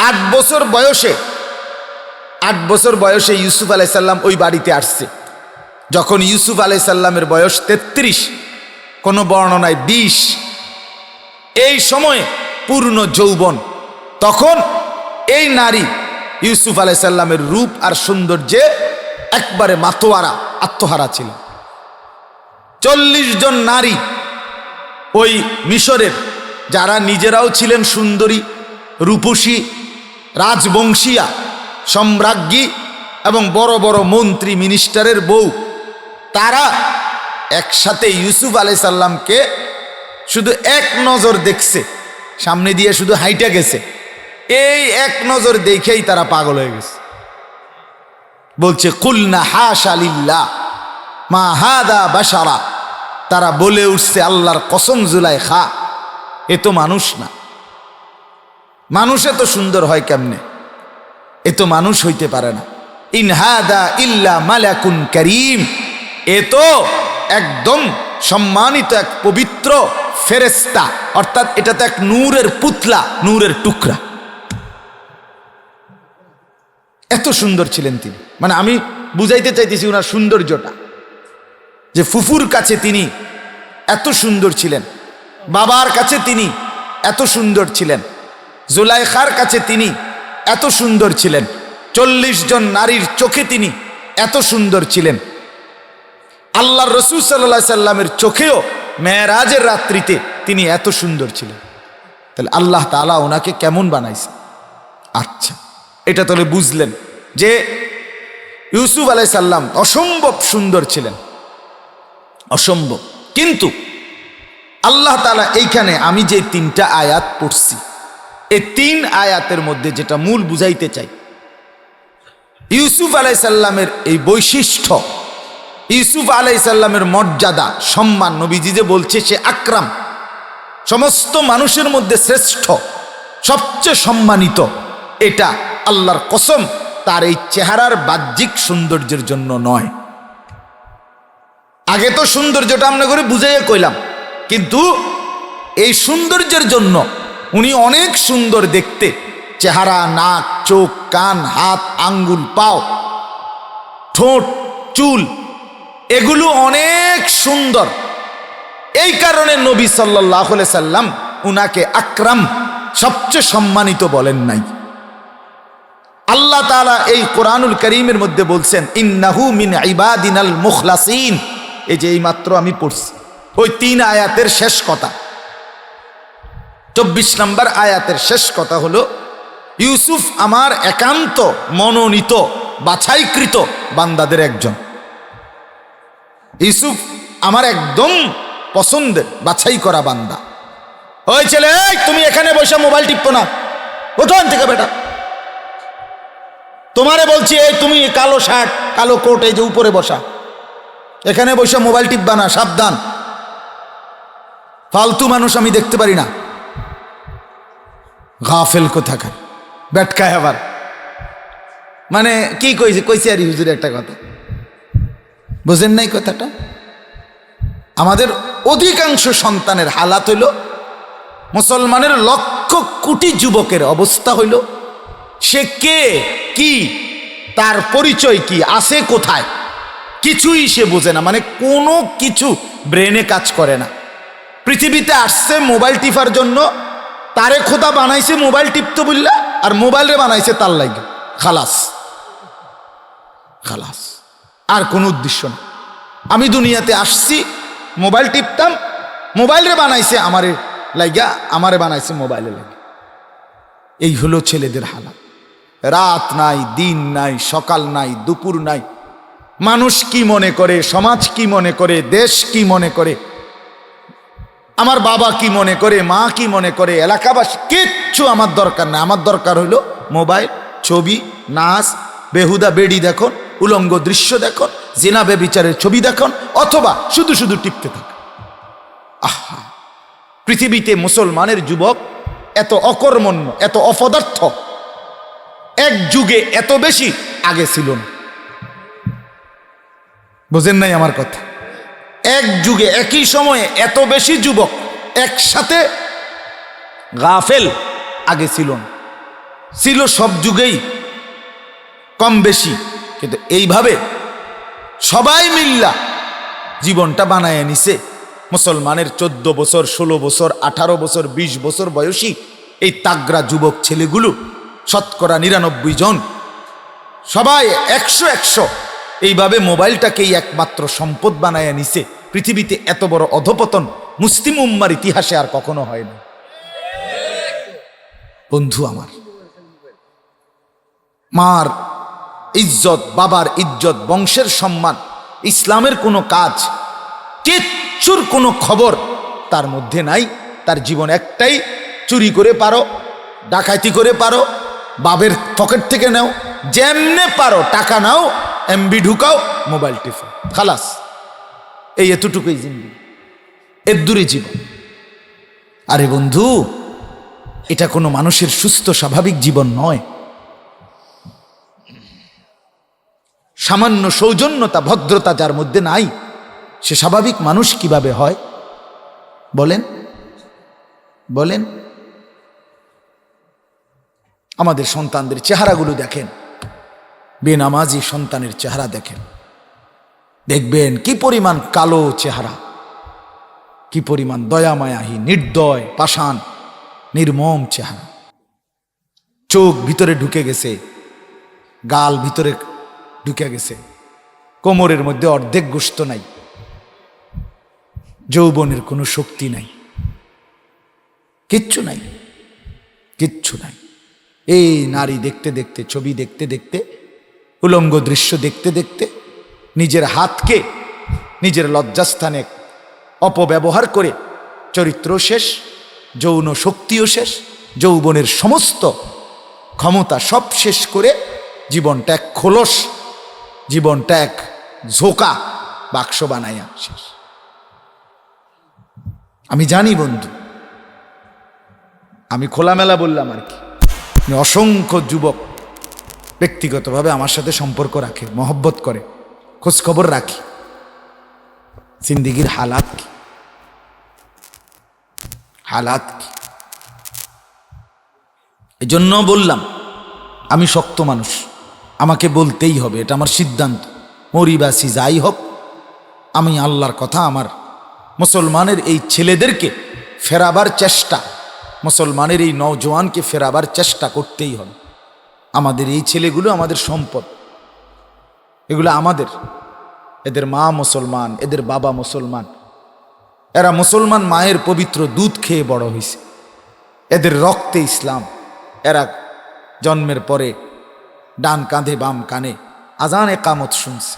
8 বছর বয়সে ইউসুফ আলাইহিস সালাম ওই বাড়িতে আসছে। যখন ইউসুফ আলাইহিস সালামের বয়স 33, কোনো বর্ণনায় 20, এই সময়ে পূর্ণ যৌবন, তখন এই নারী ইউসুফ আলাইহিস সালামের রূপ আর সৌন্দর্যে একবারে মাতোয়ারা, আত্মহারা ছিল। 40 জন নারী ওই মিশরের, যারা নিজেরাও ছিলেন সুন্দরী, রূপসী, রাজবংশীয়া সম্রাজ্ঞী এবং বড় বড় মন্ত্রী মিনিস্টারের বউ, তারা একসাথে ইউসুফ আলাইহিস সালামকে শুধু এক নজর দেখছে, সামনে দিয়ে শুধু হাইটা গেছে, এই এক নজর দেখেই তারা পাগল হয়ে গেছে। বলছে কুলনা হাশা লিল্লাহ মা হাদা বাশারা, তারা বলে উঠছে আল্লাহর কসম জুলাইখা, এ তো মানুষ না, মানুষ এত সুন্দর হয় কেমনে, এ তো মানুষ হইতে পারে না। ইন হাদা ইল্লা মালাকুন কারীম, এ তো একদম সম্মানিত এক পবিত্র ফেরেশতা, অর্থাৎ এটা তো এক নূরের পুতলা, নূরের টুকরা। এত সুন্দর ছিলেন তিনি, মানে আমি বুঝাইতে চাইতেছি ওনার সৌন্দর্যটা, যে ফুফুর কাছে তিনি এত সুন্দর ছিলেন, বাবার কাছে তিনি এত সুন্দর ছিলেন, জুলাইখার কাছে তিনি এত সুন্দর ছিলেন, 40 জন নারীর চোখে তিনি এত সুন্দর ছিলেন, আল্লাহর রাসূল সাল্লাল্লাহু আলাইহি সাল্লামের চোখেও মেরাজের রাত্রিতে তিনি এত সুন্দর ছিলেন। তাহলে আল্লাহ তাআলা ওনাকে কেমন বানাইছে? আচ্ছা, এটা তাহলে বুঝলেন যে ইউসুফ আলাইহিস সালাম অসম্ভব সুন্দর ছিলেন, অসম্ভব। কিন্তু আল্লাহ তাআলা এইখানে আমি যে 3টা আয়াত পড়ছি, এই 3 আয়াতের মধ্যে যেটা মূল বুঝাইতে চাই, ইউসুফ আলাইহিস সালামের এই বৈশিষ্ট্য, ইউসুফ আলাইহিস সালামের মর্যাদা, সম্মান, নবীজি যে বলছে সে আকরাম, সমস্ত মানুষের মধ্যে শ্রেষ্ঠ, সবচেয়ে সম্মানিত, এটা আল্লাহর কসম তার এই চেহারার বাহ্যিক সৌন্দর্যের জন্য নয়। আগে তো সৌন্দর্যটা আমরা করে বুঝাইয়া কইলাম, কিন্তু এই সৌন্দর্যের জন্য উনি অনেক সুন্দর দেখতে, চেহারা, নাক, চোখ, কান, হাত, আঙ্গুল, পাও, ঠোঁট, চুল, এগুলো অনেক সুন্দর। এই কারণে নবী সাল্লাল্লাহু আলাইহি সাল্লাম উনাকে আকরাম, সবচেয়ে সম্মানিত বলেন নাই। আল্লাহ তাআলা এই কোরআনুল কারীমের মধ্যে বলছেন ইন্নাহু মিন ইবাদিনাল মুখলাসিন, এই যে এই মাত্র আমি পড়ছি ওই 3 আয়াতের শেষ কথা, 24 নম্বর আয়াতের শেষ কথা হলো ইউসুফ আমার একান্ত মনোনীত বাছাইকৃত বান্দাদের একজন। ইউসুফ আমার একদম পছন্দের বাছাই করা বান্দা। ওই ছেলে, তুমি এখানে বসে মোবাইল টিপো না, ওঠান থেকে বেটা, তোমারে বলছি, এই তুমি কালো শার্ট কালো কোট, এই যে উপরে বসা, এখানে বসে মোবাইল টিপবা না, সাবধান। ফালতু মানুষ আমি দেখতে পারি না, গাফেল কোথাকার, ব্যাটকায় আবার, মানে কি কইছে আর হুজুর একটা কথা বুঝেন নাই কথাটা। আমাদের অধিকাংশ সন্তানের হালাত হইল, মুসলমানের লক্ষ কোটি যুবকের অবস্থা হইল, সে কে, কি, তার পরিচয় কি, আছে কোথায়, কিছুই সে বোঝে না, মানে কোনো কিছু ব্রেনে কাজ করে না। পৃথিবীতে আসছে মোবাইল টিপার জন্য, তারে খোদা বানাইছে মোবাইল টিপতে বললা, আর মোবাইলে বানাইছে তার লাগে, খালাস খালাস, আর কোনো উদ্দেশ্য না। আমি দুনিয়াতে আসছি মোবাইল টিপতাম, মোবাইলে বানাইছে আমারে লাগা, আমারে বানাইছে মোবাইলে লাগে। এই হলো ছেলেদের হালাত। রাত নাই, দিন নাই, সকাল নাই, দুপুর নাই, মানুষ কি মনে করে, সমাজ কি মনে করে, দেশ কি মনে করে, আমার বাবা কি মনে করে, মা কি মনে করে, এলাকাবাসী, কিচ্ছু আমার দরকার নাই। আমার দরকার হইল মোবাইল, ছবি, নাচ, বেহুদা বেডি দেখুন, উলঙ্গ দৃশ্য দেখুন, জিনা বেবিচারের ছবি দেখুন, অথবা শুধু শুধু টিপতে থাকুন। আহা, পৃথিবীতে মুসলমানের যুবক এত অকর্মণ্য, এত অপদার্থ এক যুগে এত বেশি আগে ছিল না। বুঝেন নাই আমার কথা? এক যুগে একই সময়ে এত বেশি যুবক একসাথে গাফেল আগে ছিল না, ছিল সব যুগেই কম বেশি, কিন্তু এইভাবে সবাই মিল্লা জীবনটা বানায় নিছে। মুসলমানের 14 বছর, 16 বছর, 18 বছর, 20 বছর বয়সী এই তাগড়া যুবক ছেলেগুলো শতকরা 99 জন, সবাই 100 এইভাবে মোবাইলটাকেই একমাত্র সম্পদ বানায় নিছে। পৃথিবীতে এত বড় অধপতন মুসলিম উম্মার ইতিহাসে আর কখনো হয় না। বন্ধু আমার, মার ইজ্জত, বাবার ইজ্জত, বংশের সম্মান, ইসলামের কোনো কাজ, কিচ্ছুর কোনো খবর তার মধ্যে নাই। তার জীবন একটাই, চুরি করে পারো, ডাকাতি করে পারো, বাবের পকেট থেকে নাও, যেমনে পারো টাকা নাও, এমবি ঢুকাও, মোবাইল টিপো, খালাস। এই এতটুকুই জিন্দেগি, এর দূরে জীবন। আরে বন্ধু, এটা কোনো মানুষের সুস্থ স্বাভাবিক জীবন নয়। সামান্য সৌজন্যতা, ভদ্রতা যার মধ্যে নাই, সে স্বাভাবিক মানুষ কিভাবে হয় বলেন? বলেন। আমাদের সন্তানদের চেহারাগুলো দেখেন, বেনামাজি সন্তানের চেহারা দেখেন, দেখবেন কি পরিমাণ কালো চেহারা, কি পরিমাণ দয়ামায়াহী, নির্দয়, পাষাণ, নির্মম চেহারা। চোখ ভিতরে ঢুকে গেছে, গাল ভিতরে ঢুকে গেছে, কোমরের মধ্যে অর্ধেক গোশত নাই, যৌবনের কোনো শক্তি নাই, কিচ্ছু নাই, কিচ্ছু নাই। এই নারী দেখতে দেখতে, ছবি দেখতে দেখতে, উলঙ্গ দৃশ্য দেখতে দেখতে নিজের হাতকে নিজের লজ্জাস্থানে অপব্যবহার করে চরিত্র শেষ, যৌন শক্তিও শেষ, যৌবনের সমস্ত ক্ষমতা সব শেষ করে জীবনটা এক খোলস, জীবনটা এক ঝোঁকা বাক্স বানাইয়া শেষ। আমি জানি বন্ধু, আমি খোলামেলা বললাম আর কি, অসংখ্য যুবক ব্যক্তিগতভাবে আমার সাথে সম্পর্ক রাখে, মহব্বত করে, খোঁজখবর রাখি, জিন্দেগির হালাত কি, হালাত কি। এজন্য বললাম আমি শক্ত মানুষ, আমাকে বলতেই হবে, এটা আমার সিদ্ধান্ত। মরিবাসী যাই হোক, আমি আল্লাহর কথা, আমার মুসলমানের এই ছেলেদেরকে ফেরাবার চেষ্টা, মুসলমানের এই নওজোয়ানকে ফেরাবার চেষ্টা করতেই হবে। আমাদের এই ছেলেগুলো আমাদের সম্পদ, এগুলো আমাদের। এদের মা মুসলমান, এদের বাবা মুসলমান, এরা মুসলমান মায়ের পবিত্র দুধ খেয়ে বড় হয়েছে, এদের রক্তে ইসলাম। এরা জন্মের পরে ডান কাঁধে বাম কানে আজানে কামত শুনছে,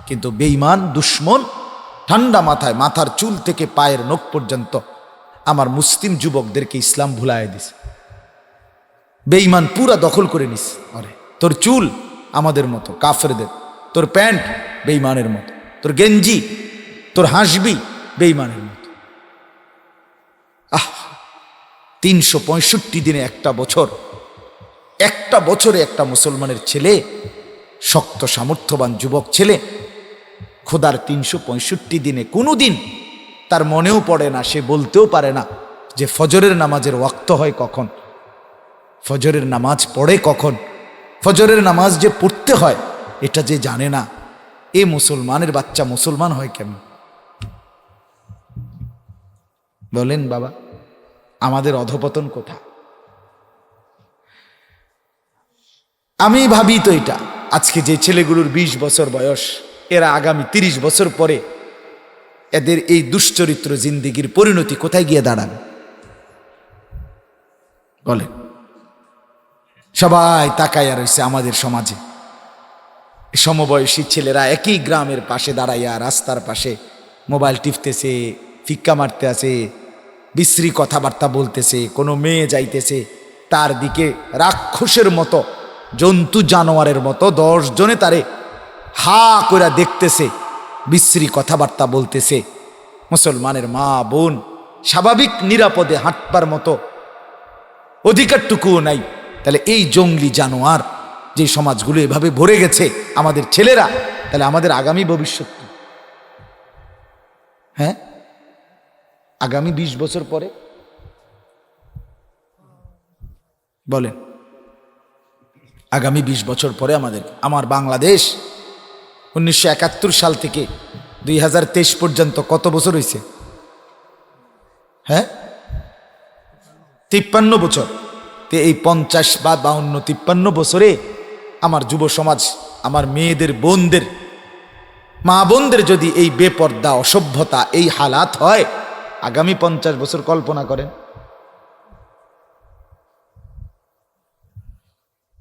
কিন্তু বেঈমান দুশ্মন ঠান্ডা মাথায়, মাথার চুল থেকে পায়ের নখ পর্যন্ত আমার মুসলিম যুবকদেরকে ইসলাম ভুলায় দিছে। বেঈমান পুরা দখল করে নিস। আরে তোর চুল আমাদের মতো কাফেরদের, তোর প্যান্ট বেঈমানের মতো, তোর গেঞ্জি, তোর হাসবি বেঈমানের মতো। 365 দিনে একটা বছর, একটা বছরে একটা মুসলমানের ছেলে, শক্ত সামর্থ্যবান যুবক ছেলে, খোদার 365 দিনে কোনো দিন তার মনেও পড়ে না, সে বলতেও পারে না যে ফজরের নামাজের ওয়াক্ত হয় কখন, ফজরের নামাজ পড়ে কখন, ফজরের নামাজ যে পড়তে হয় এটা যে জানে না। এ মুসলমানের বাচ্চা মুসলমান হয় কেমন বলেন বাবা? আমাদের অধপতন কোথা? আমি ভাবি তো এটা, আজকে যে ছেলেগুলোর 20 বছর বয়স, এরা আগামী 30 বছর পরে এদের এই দুশ্চরিত্র জিন্দিগির পরিণতি কোথায় গিয়ে দাঁড়াবে বলে? সবাই তাকাইয়া রয়েছে আমাদের সমাজে। সমবয়সী ছেলেরা একই গ্রামের পাশে দাঁড়াইয়া রাস্তার পাশে মোবাইল টিপতেছে, ফিক্কা মারতে আছে, বিশ্রী কথাবার্তা বলতেছে। কোনো মেয়ে যাইতেছে, তার দিকে রাক্ষসের মতো, জন্তু জানোয়ারের মতো 10 জনে তারে হা করে দেখতেছে, বিশ্রী কথাবার্তা বলতেছে। মুসলমানের মা বোন স্বাভাবিক নিরাপদে হাঁটবার মতো অধিকারটুকুও নাই। তাহলে এই জঙ্গলি জানোয়ার যে সমাজগুলো এভাবে ভরে গেছে, আমাদের ছেলেরা, তাহলে আমাদের আগামী ভবিষ্যৎ কি? হ্যাঁ, আগামী 20 বছর পরে বলেন, আগামী 20 বছর পরে আমার বাংলাদেশ 1971 সাল থেকে 2023 পর্যন্ত কত বছর হয়েছে? হ্যাঁ, 53 বছর। তো এই 50 বা 52, 53 বছরে আমার যুব সমাজ, আমার মেয়েদের, বোনদের, মা বোনদের যদি এই বেপর্দা, অসভ্যতা, এই হালাত হয়, আগামী 50 বছর কল্পনা করেন।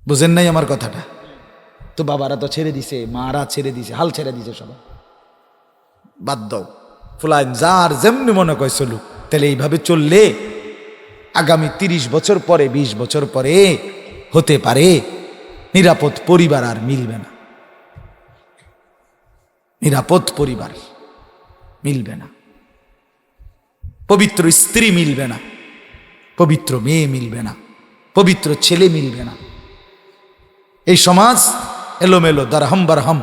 বুঝেন নাই আমার কথাটা? তো বাবারা তো ছেড়ে দিছে, মারা ছেড়ে দিছে, হাল ছেড়ে দিছে, সবাই বাদ দাও, ফুলাইন যার যেমনি মনে করে চলুক। তাহলে এইভাবে চললে আগামী 30 বছর পরে, 20 বছর পরে হতে পারে নিরাপদ পরিবার আর মিলবে না, নিরাপদ পরিবার মিলবে না, পবিত্র স্ত্রী মিলবে না, পবিত্র মেয়ে মিলবে না, পবিত্র ছেলে মিলবে না। এই সমাজ এলোমেলো, দারহাম বারহাম।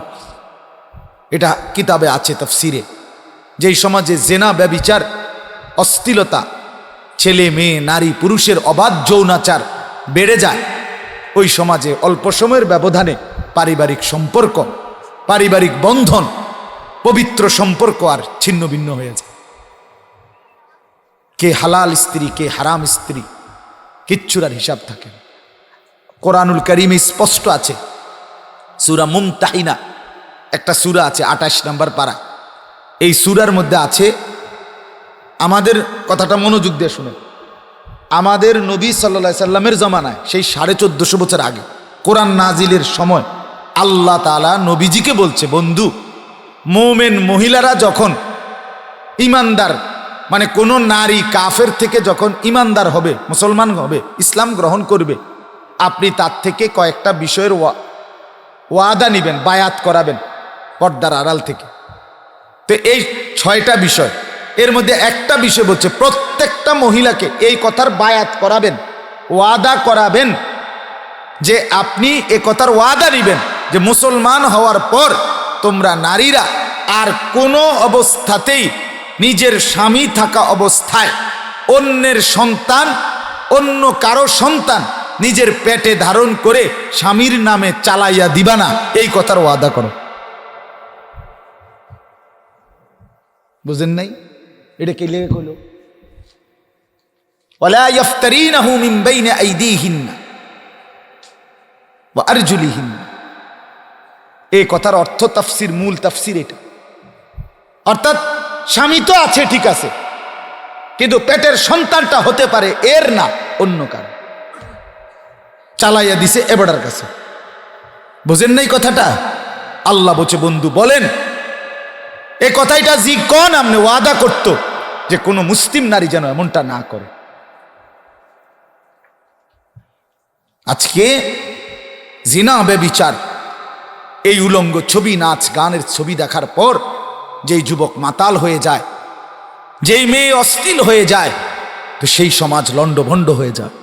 এটা কিতাবে আছে তাফসিরে, যেই সমাজে জেনা, ব্যভিচার, অশ্লীলতা, ছেলে মেয়ে, নারী পুরুষের অবাধ যৌনাচার বেড়ে যায়, ওই সমাজে অল্প সময়ের ব্যবধানে পারিবারিক সম্পর্ক, পারিবারিক বন্ধন, পবিত্র সম্পর্ক আর ছিন্ন ভিন্ন হয়ে যায়। কে হালাল স্ত্রী, কে হারাম স্ত্রী, কিচ্ছুর আর হিসাব থাকে না। কোরআনুল কারীমে স্পষ্ট আছে, সূরা মুমতাহিনা একটা সূরা আছে, 28 নম্বর পারা। এই সূরার মধ্যে আছে, আমাদের কথাটা মনোযোগ দিয়ে শুনে, আমাদের নবী সাল্লাল্লাহু আলাইহি সাল্লামের জমানায়, সেই 1450 বছর আগে কোরআন নাজিলের সময় আল্লাহ তাআলা নবীজিকে বলছে, বন্ধু, মুমিন মহিলারা যখন ইমানদার, মানে কোন নারী কাফের থেকে যখন ইমানদার হবে, মুসলমান হবে, ইসলাম গ্রহণ করবে, আপনি তার থেকে কয়েকটা বিষয়ের ওয়াদা নিবেন, বায়াত করাবেন পর্দার আড়াল থেকে। তো এই 6টা বিষয়, এর মধ্যে একটা বিষয় বলছে প্রত্যেকটা মহিলাকে এই কথার বায়াত করাবেন, ওয়াদা করাবেন, যে আপনি এ কথার ওয়াদা নিবেন যে মুসলমান হওয়ার পর তোমরা নারীরা আর কোনো অবস্থাতেই নিজের স্বামী থাকা অবস্থায় অন্যের সন্তান, অন্য কারো সন্তান নিজের পেটে ধারণ করে স্বামীর নামে চালাইয়া দিবা না, এই কথার ওয়াদা করো। বুঝেন নাই? এটা কে লেগে কইল? ওয়ালা ইফতারিনাহু মিন বাইনি আইদিহিন্না ওয়া আরজুলিহিন্না। এই কথার অর্থ তাফসীর, মূল তাফসীর এটা। অর্থাৎ স্বামী তো আছে ঠিক আছে, কিন্তু পেটের সন্তানটা হতে পারে এর না, অন্য কারো, চালাইয়া দিছে এবারের কাছে। বুঝেন নাই কথাটা? আল্লাহ বলছে, বন্ধু বলেন এই কথাটা জি কোন আমনে ওয়াদা করতো যে কোনো মুসলিম নারী যেন এমনটা না করে। আজকে জিনা, ব্যভিচার, এই উলঙ্গ ছবি, নাচ গানের ছবি দেখার পর যেই যুবক মাতাল হয়ে যায়, যেই মেয়ে অশ্লীল হয়ে যায়, তো সেই সমাজ লণ্ডভণ্ড হয়ে যায়।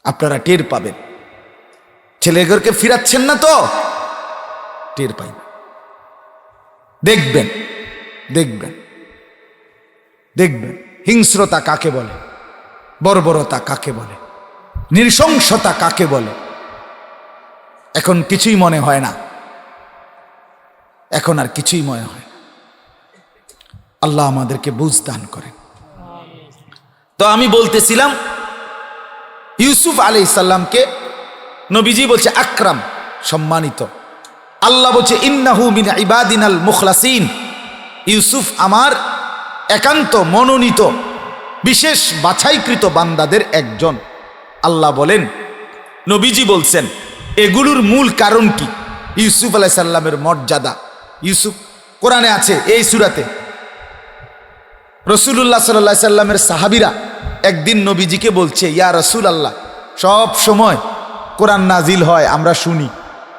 আপনারা টের পাবেন। ছেলেদেরকে ফিরাচ্ছেন না তো টের পাইবেন। দেখবেন দেখবেন দেখবেন হিংস্রতা কাকে বলে, বর্বরতা কাকে বলে, নৃশংসতা কাকে বলে, এখন কিছুই মনে হয় না, এখন আর কিছুই মনে হয় না। আল্লাহ আমাদেরকে বুঝ দান করেন। তো আমি বলতেছিলাম, ইউসুফ আলাইহিস সালামকে নবীজি বলছে আকরাম, সম্মানিত। আল্লাহ বলছে ইন্নাহু মিন ইবাদিনাল মুখলাসিন, ইউসুফ আমার একান্ত মনোনীত বিশেষ বাছাইকৃত বান্দাদের একজন। আল্লাহ বলেন, নবীজি বলছেন, এগুলোর মূল কারণ কি? ইউসুফ আলাইহিস সালামের মর্যাদা। ইউসুফ কোরআনে আছে, এই সূরাতে রাসূলুল্লাহ সাল্লাল্লাহু আলাইহি সাল্লামের সাহাবীরা একদিন নবীজিকে বলছে, ইয়া রাসূলুল্লাহ, সব সময় কোরআন নাজিল হয় আমরা শুনি,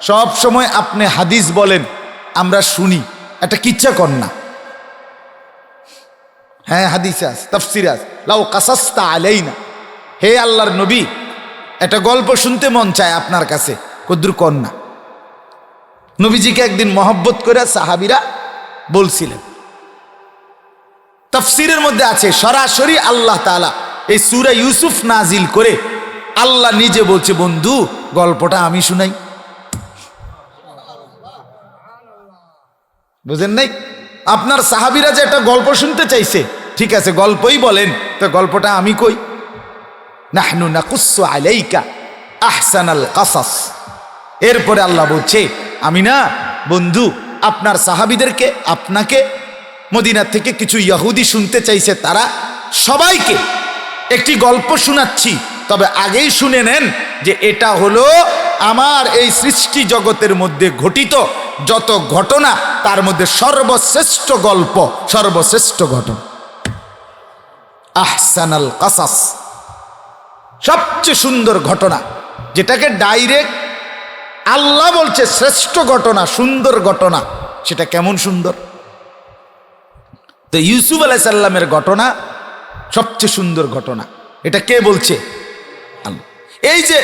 সব সময় আপনি হাদিস বলেন আমরা শুনি, এটা কিচ্ছা কর না। হ্যাঁ হাদিস আছে, তাফসীর আছে, লাউ কাসাসতা আলাইনা, হে আল্লাহর নবী, এটা গল্প শুনতে মন চায় আপনার কাছে, কদ্দুর কর না। নবীজিকে একদিন মহব্বত করে সাহাবীরা বলছিলেন। তাফসীরের মধ্যে আছে সরাসরি আল্লাহ তাআলা এই সূরা ইউসুফ নাজিল করে আল্লাহ নিজে বলছে, বন্ধু গল্পটা আমি শুনাই। বুঝেন নাই? আপনার সাহাবীরা যে একটা গল্প শুনতে চাইছে, ঠিক আছে গল্পই বলেন, তো গল্পটা আমি কই। নাহনু নাকুসসু আলাইকা আহসানাল কাসাস। এরপরে আল্লাহ বলছে, আমি না বন্ধু আপনার সাহাবীদেরকে, আপনাকে, মদিনা থেকে কিছু ইহুদি শুনতে চাইছে, তারা সবাইকে একটি গল্প শোনাচ্ছি, তবে আগেই শুনে নেন যে এটা হলো আমার এই সৃষ্টি জগতের মধ্যে ঘটিত যত ঘটনা তার মধ্যে সর্বশ্রেষ্ঠ গল্প, সর্বশ্রেষ্ঠ ঘটনা। আহসানাল কাসাস, সবচেয়ে সুন্দর ঘটনা, যেটাকে ডাইরেক্ট আল্লাহ বলছে শ্রেষ্ঠ ঘটনা, সুন্দর ঘটনা। সেটা কেমন সুন্দর? তো ইউসুফ আলাইহিস সালামের ঘটনা সবচেয়ে সুন্দর ঘটনা। এটা কে বলছে? আল্লাহ। এই যে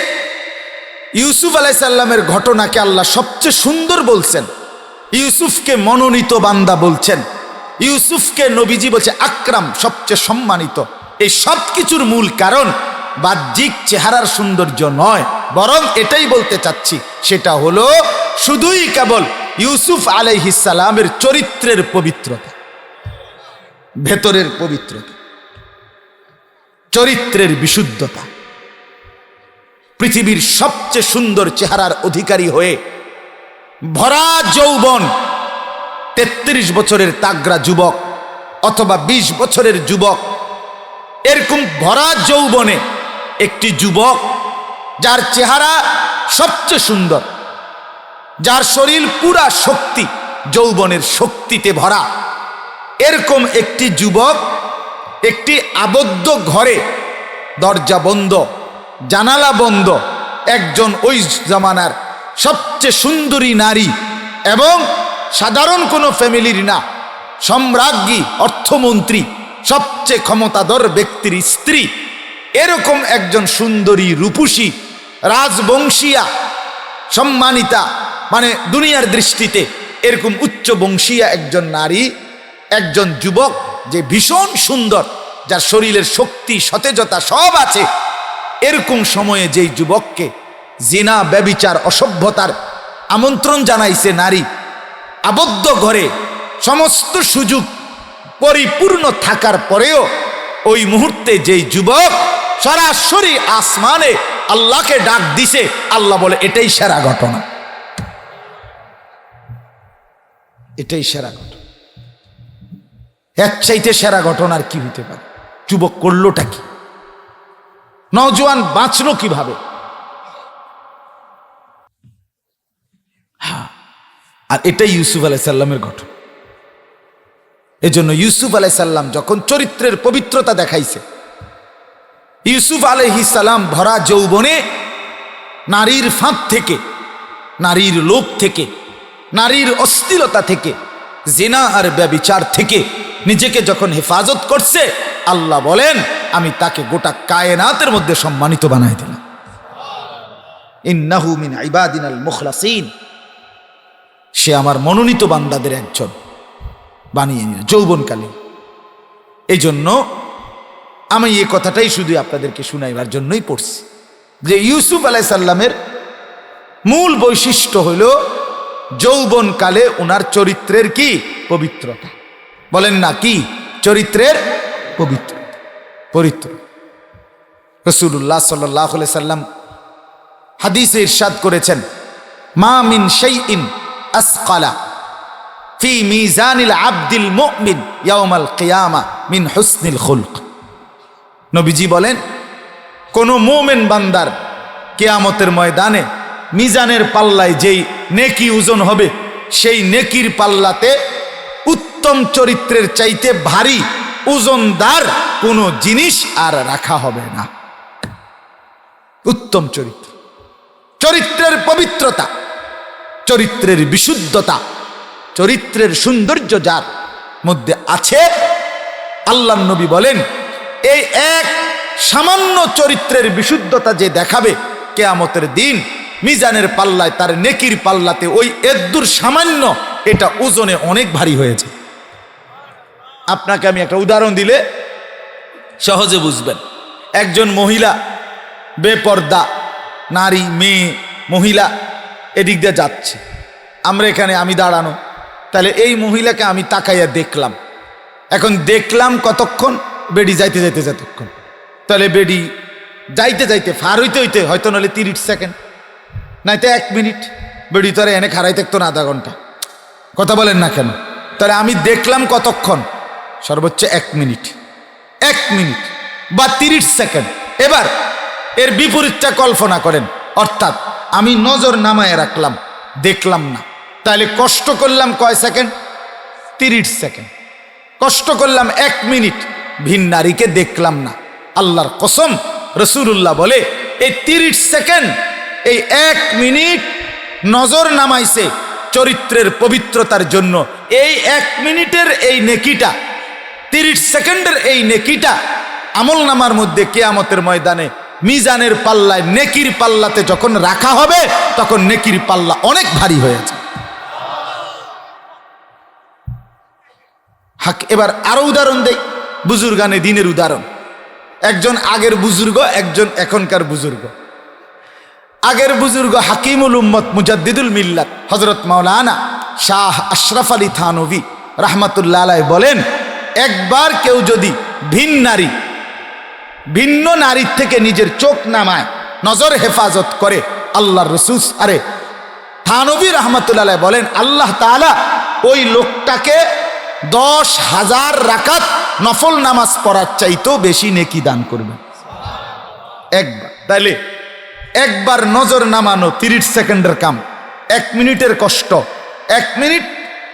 ইউসুফ আলাইহিস সালামের ঘটনাকে আল্লাহ সবচেয়ে সুন্দর বলছেন, ইউসুফকে মনোনীত বান্দা বলছেন, ইউসুফকে নবীজি বলছে আকরাম, সবচেয়ে সম্মানিত। এই সব কিছুর মূল কারণ বাহ্যিক চেহারার সৌন্দর্য নয়, বরং এটাই বলতে চাচ্ছি, সেটা হলো শুধুই কেবল ইউসুফ আলাইহিস সালামের চরিত্রের পবিত্রতা, ভেতরের পবিত্রতা, চরিত্রের বিশুদ্ধতা। পৃথিবীর সবচেয়ে সুন্দর চেহারার অধিকারী হয়ে ভরা যৌবন, 33 বছরের তাগড়া যুবক অথবা 20 বছরের যুবক, এরকম ভরা যৌবনে একটি যুবক যার চেহারা সবচেয়ে সুন্দর, যার শরীর পুরা শক্তি, যৌবনের শক্তিতে ভরা, এরকম একটি যুবক একটি আবদ্ধ ঘরে, দরজা বন্ধ, জানালা বন্ধ, একজন ওই জামানার সবচেয়ে সুন্দরী নারী এবং সাধারণ কোনো ফ্যামিলির না, সম্রাজ্ঞী, অর্থমন্ত্রী, সবচেয়ে ক্ষমতাধর ব্যক্তির স্ত্রী, এরকম একজন সুন্দরী, রূপসী, রাজবংশীয়া, সম্মানিতা, মানে দুনিয়ার দৃষ্টিতে এরকম উচ্চ বংশীয়া একজন নারী, একজন যুবক যে ভীষণ সুন্দর, যার শরীরের শক্তি, সতেজতা সব আছে, এরকম সময়ে যেই যুবককে জিনা, ব্যভিচার, অসভ্যতার আমন্ত্রণ জানাইছে নারী, আবদ্ধ ঘরে সমস্ত সুযোগ পরিপূর্ণ থাকার পরেও ওই মুহূর্তে যেই যুবক সরাসরি আসমানে আল্লাহকে ডাক দিছে, আল্লাহ বলে এটাই সেরা ঘটনা, এটাই সেরা ঘটনা। এর চাইতে সেরা ঘটনার কি হইতে পারে? যুবক করলোটা কি? নওজোয়ান বাঁচলো কিভাবে? আর এটাই ইউসুফ আলাইহিস সালামের ঘটনা। এজন্য ইউসুফ আলাইহিস সালাম যখন চরিত্রের পবিত্রতা দেখাইছে, ইউসুফ আলাইহিস সালাম ভরা যৌবনে নারীর ফাঁদ থেকে, নারীর লোভ থেকে, নারীর অশ্লীলতা থেকে, জিনা আর ব্যভিচার থেকে নিজেকে যখন হেফাজত করছে, আল্লাহ বলেন আমি তাকে গোটা কায়নাতের মধ্যে সম্মানিত বানাই দিলাম। ইন্নাহু মিন ইবাদিনাল মুখলাসিন, সে আমার মনোনীত বান্দাদের একজন বানিয়ে নিল যৌবনকালে। এই জন্য আমি এই কথাটাই শুধু আপনাদেরকে শুনাইবার জন্যই পড়ছি যে ইউসুফ আলাইহিস সালামের মূল বৈশিষ্ট্য হইল যৌবনকালে ওনার চরিত্রের কি পবিত্রতা। বলেন না কি? চরিত্রের পবিত্র। রাসূলুল্লাহ সাল্লাল্লাহু আলাইহি সাল্লাম হাদিসে ইরশাদ করেছেন, মা মিন শাইইন আসকালা ফি মিজানিল আবদিল মুমিন ইয়াউমাল কিয়ামা মিন হুসনিল খুলক। নবীজি বলেন, কোন মুমিন বান্দার কিয়ামতের ময়দানে মিজানের পাল্লায় যেই নেকি ওজন হবে, সেই নেকির পাল্লাতে উত্তম চরিত্রের চাইতে ভারী ওজনদার কোনো জিনিস আর রাখা হবে না। উত্তম চরিত্র, চরিত্রের পবিত্রতা, চরিত্রের বিশুদ্ধতা, চরিত্রের সৌন্দর্য যার মধ্যে আছে, আল্লাহর নবী বলেন এই এক সামান্য চরিত্রের বিশুদ্ধতা যে দেখাবে, কিয়ামতের দিন মিজানের পাল্লায়, তার নেকির পাল্লাতে ওই এদ্দুর সামান্য, এটা ওজনে অনেক ভারী হয়েছে। আপনাকে আমি একটা উদাহরণ দিলে সহজে বুঝবেন। একজন মহিলা, বেপর্দা নারী, মেয়ে, মহিলা এদিক দিয়ে যাচ্ছে, আমরা এখানে, আমি দাঁড়ানো, তাহলে এই মহিলাকে আমি তাকাইয়া দেখলাম। এখন দেখলাম কতক্ষণ? বেডি যাইতে যাইতে যতক্ষণ, তাহলে বেডি যাইতে যাইতে ফার হইতে হইতে হয়তো নাহলে 30 সেকেন্ড, নাইতে 1 মিনিট, বেডি তো আর এনে খারাই থাকতো না আধা ঘন্টা। কথা বলেন না কেন? তাহলে আমি দেখলাম কতক্ষণ? সর্বোচ্চ 1 মিনিট, 1 মিনিট বা 30 সেকেন্ড। এবার এর বিপরীতটা কল্পনা করেন, অর্থাৎ আমি নজর নামায় রাখলাম, দেখলাম না, তাহলে কষ্ট করলাম কয় সেকেন্ড? 30 সেকেন্ড। কষ্ট করলাম 1 মিনিট, ভিন নারীকে দেখলাম না। আল্লাহর কসম, রাসূলুল্লাহ বলে এই 30 সেকেন্ড, এই 1 মিনিট নজর নামাইছে চরিত্রের পবিত্রতার জন্য। এই 1 মিনিটের এই নেকিটা, 30 সেকেন্ডের এই নেকিটা আমল নামার মধ্যে কিয়ামতের ময়দানে মিজানের পাল্লায়, নেকির পাল্লাতে যখন রাখা হবে, তখন নেকির পাল্লা অনেক ভারী হয়েছে। এবার আরো উদাহরণ দেই, বুজুর্গানে দিনের উদাহরণ। একজন আগের বুজুর্গ, একজন এখনকার বুজুর্গ। আগের বুজুর্গ হাকিমুল উম্মত মুজাদ্দিদুল মিল্লাত হযরত মাওলানা শাহ আশরাফ আলী থানভী রাহমাতুল্লাহ আলাইহি বলেন, একবার কেউ যদি ভিন্ন নারীর থেকে নিজের চোখ নামায়, নজর হেফাজত করে, আল্লাহর রাসূল থানভী রাহমাতুল্লাহ আলাইহি বলেন, আল্লাহ তাআলা ওই লোকটাকে 10,000 রাকাত নফল নামাজ পড়ার চাইতেও বেশি নেকি দান করবেন একবার। তাইলে একবার নজর নামানো 30 সেকেন্ডের কাম, 1 মিনিটের কষ্ট। 1 মিনিট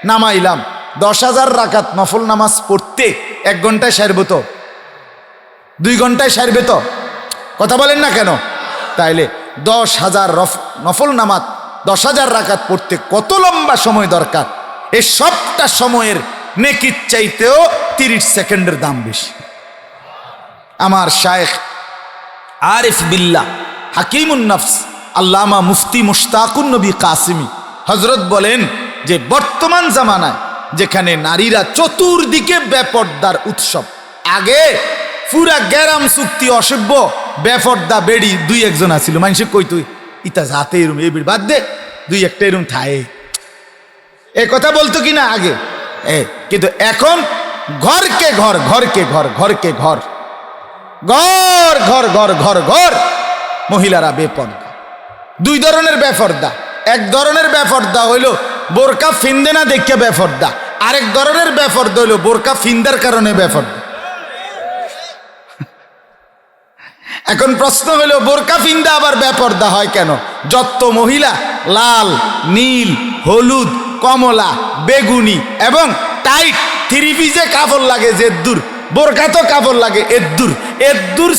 নামাইলাম, 10,000 রাকাত নফল নামাজ পড়তে 1 ঘন্টায় সারবে তো? 2 ঘন্টায় সারবে তো? কথা বলেন না কেন? তাইলে 10,000 নফল নামাজ, 10,000 রাকাত পড়তে কত লম্বা সময় দরকার? এই সবটা সময়ের নেকির চাইতেও 30 সেকেন্ডের দাম বেশি। আমার শায়েখ আরিফ বিল্লাহ হাকিমুন নফস আল্লামা মুফতি মুশতাকুন নবী কাসিমি হযরত বলেন যে বর্তমান জামানায় যেখানে নারীরা চতুর্দিকে বেপর্দার উৎসব, আগে পুরা গ্যারাম চুক্তি অসভ্য বেপর্দা বেড়ি 2-1 জন আছিল, মানুষে কই তুই ইতা যাতে এরম এই বেড়ি বাদ দে, 2-1টা এরম থায়ে, এ কথা বলতো কিনা আগে? কিন্তু এখন ঘরকে ঘর, ঘরকে ঘর, ঘরকে ঘর, ঘর ঘর ঘর ঘর ঘর মহিলারা বেপর্দা। 2 ধরনের বেপর্দা। এক ধরনের বেপর্দা হইল বোরকা ফিন্দে না দেখে বেপর্দা, আরেক ধরনের বেপর্দা হইল বোরকা ফিন্দার কারণে বেপর্দা। এখন প্রশ্ন হইল বোরকা ফিন্দা আবার বেপর্দা হয় কেন? যত মহিলা লাল, নীল, হলুদ, কমলা, বেগুনি এবং টাইট 3 পিসে কাপড় লাগে যেদ্দুর, বোরকা তো কাপড় লাগে এদ্দুর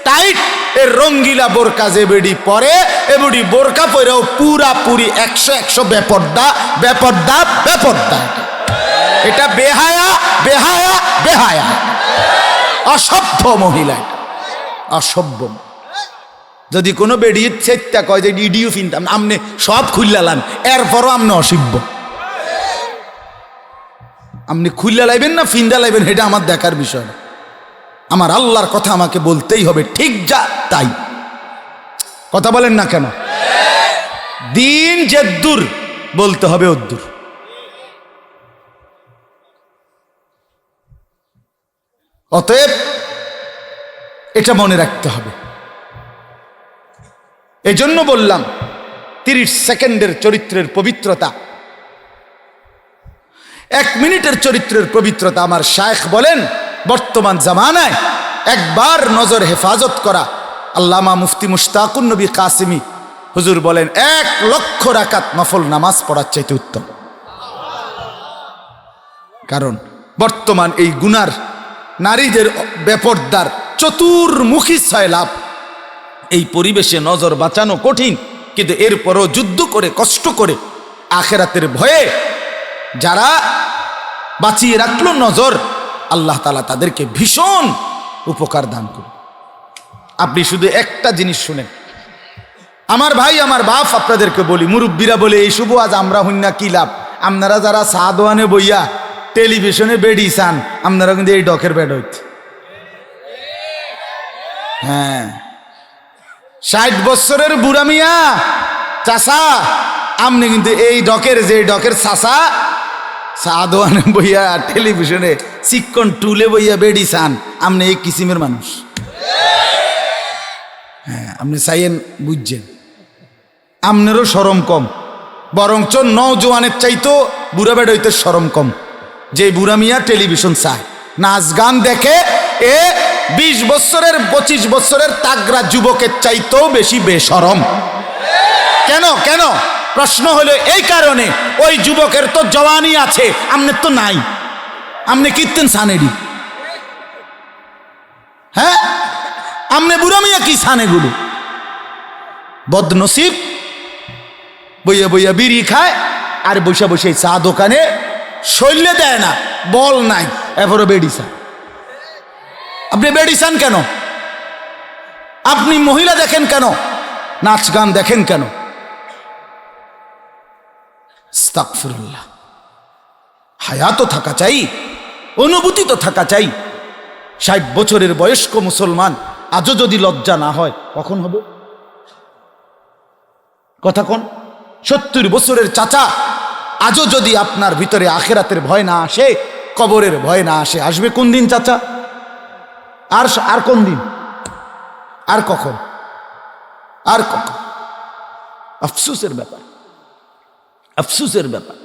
টাইট এর রঙ্গিলা বোরকা যে বেডি পরে, এ বেডি বোরকা পরেও পুরাপুরি 100 বেপর্দা বেপর্দা বেপর্দা। এটা বেহায়া বেহায়া বেহায়া, অসভ্য মহিলা, অসভ্য। যদি কোনো বেডিয়ে চেষ্টা কয় যে ইডিও ফিনতাম, আমনে সব খুললালান, এরপরও আমনে অসভ্য। আপনি খুললা লাইবেন না ফিন্দা লাইবেন, এটা আমার দেখার বিষয় না। আমার আল্লাহর কথা আমাকে বলতেই হবে, ঠিক যা তাই। কথা বলেন না কেন? দিন যেদ্দুর বলতে হবে ওদ্দুর। অতএব এটা মনে রাখতে হবে। এজন্য বললাম 30 সেকেন্ডের চরিত্রের পবিত্রতা, 1 মিনিটের চরিত্রের পবিত্রতা। আমার শায়েখ বলেন বর্তমান জামানায় একবার নজর হেফাজত করা, আল্লামা মুফতি মুশতাকুন নবী কাসিমি হুজুর বলেন 1,00,000 রাকাত নফল নামাজ পড়ার চাইতে উত্তম। কারণ বর্তমান এই গুনার, নারীদের বেপর্দার চতুর্মুখী সয়লাভ, এই পরিবেশে নজর বাঁচানো কঠিন, কিন্তু এরপরও যুদ্ধ করে কষ্ট করে আখেরাতের ভয়ে যারা বাঁচিয়ে রাখলো নজর, আল্লাহ তাআলা তাদেরকে ভীষণ উপকার দান করুন। আপনি শুধু একটা জিনিস শুনেন, আমার ভাই আমার বাপ আপনাদেরকে বলি, মুরব্বীরা বলে এই শুভ আজ আমরা হইনা কি লাভ? আপনারা যারা সাদওয়ানে বইয়া টেলিভিশনে বেডি চান, আপনারা কিন্তু এই ডকের বেড হইতে, হ্যাঁ 60 বছরের বুড়া মিয়া চাষা, আপনি কিন্তু এই ডকের, যে ডকের চাষা সাদওয়ানে বইয়া টেলিভিশনে চিকন টুলে বইয়া বেডি চান, আপনি এই কিসিমের মানুষ। হ্যাঁ আপনি চাইয়েন, বুঝছেন, আপনারও শরম কম, বরঞ্চ নওজোয়ানের চাইতো বুড়া বেড হইতে শরম কম। যে বুড়া মিয়া টেলিভিশন চায়, নাচ গান দেখে, এ 20 বছরের 25 বছরের তাগড়া যুবকের চাইতেও বেশি বেশরম। কেন কেন? প্রশ্ন হলো এই কারণে, ওই যুবকের তো জওয়ানি আছে, আমনের তো নাই। আমনে কীর্তেন সানেডি, হ্যাঁ আমনে বুড়া মিয়া কি সানেগুলো? বদনসিব বইয়া বইয়া বিড়ি খায় আর বসে বসে চা দোকানে শৈলে দেয় না, বল নাই, এরপরে বেডিসান। আপনি বেডিসান কেন? আপনি মহিলা দেখেন কেন? নাচ গান দেখেন কেন? আস্তাগফিরুল্লাহ। হায়া তো থাকা চাই, অনুভূতি তো থাকা চাই। 60 বছরের বয়স্ক মুসলমান আজও যদি লজ্জা না হয়, কখন হবে? কথা কোন? 70 বছরের চাচা আজও যদি আপনার ভিতরে আখিরাতের ভয় না আসে, কবরের ভয় না আসে, আসবে কোন দিন চাচা? আর কোন দিন? আর কখন? আর কখন? আফসোসের ব্যাপার, আফসোসের ব্যাপার।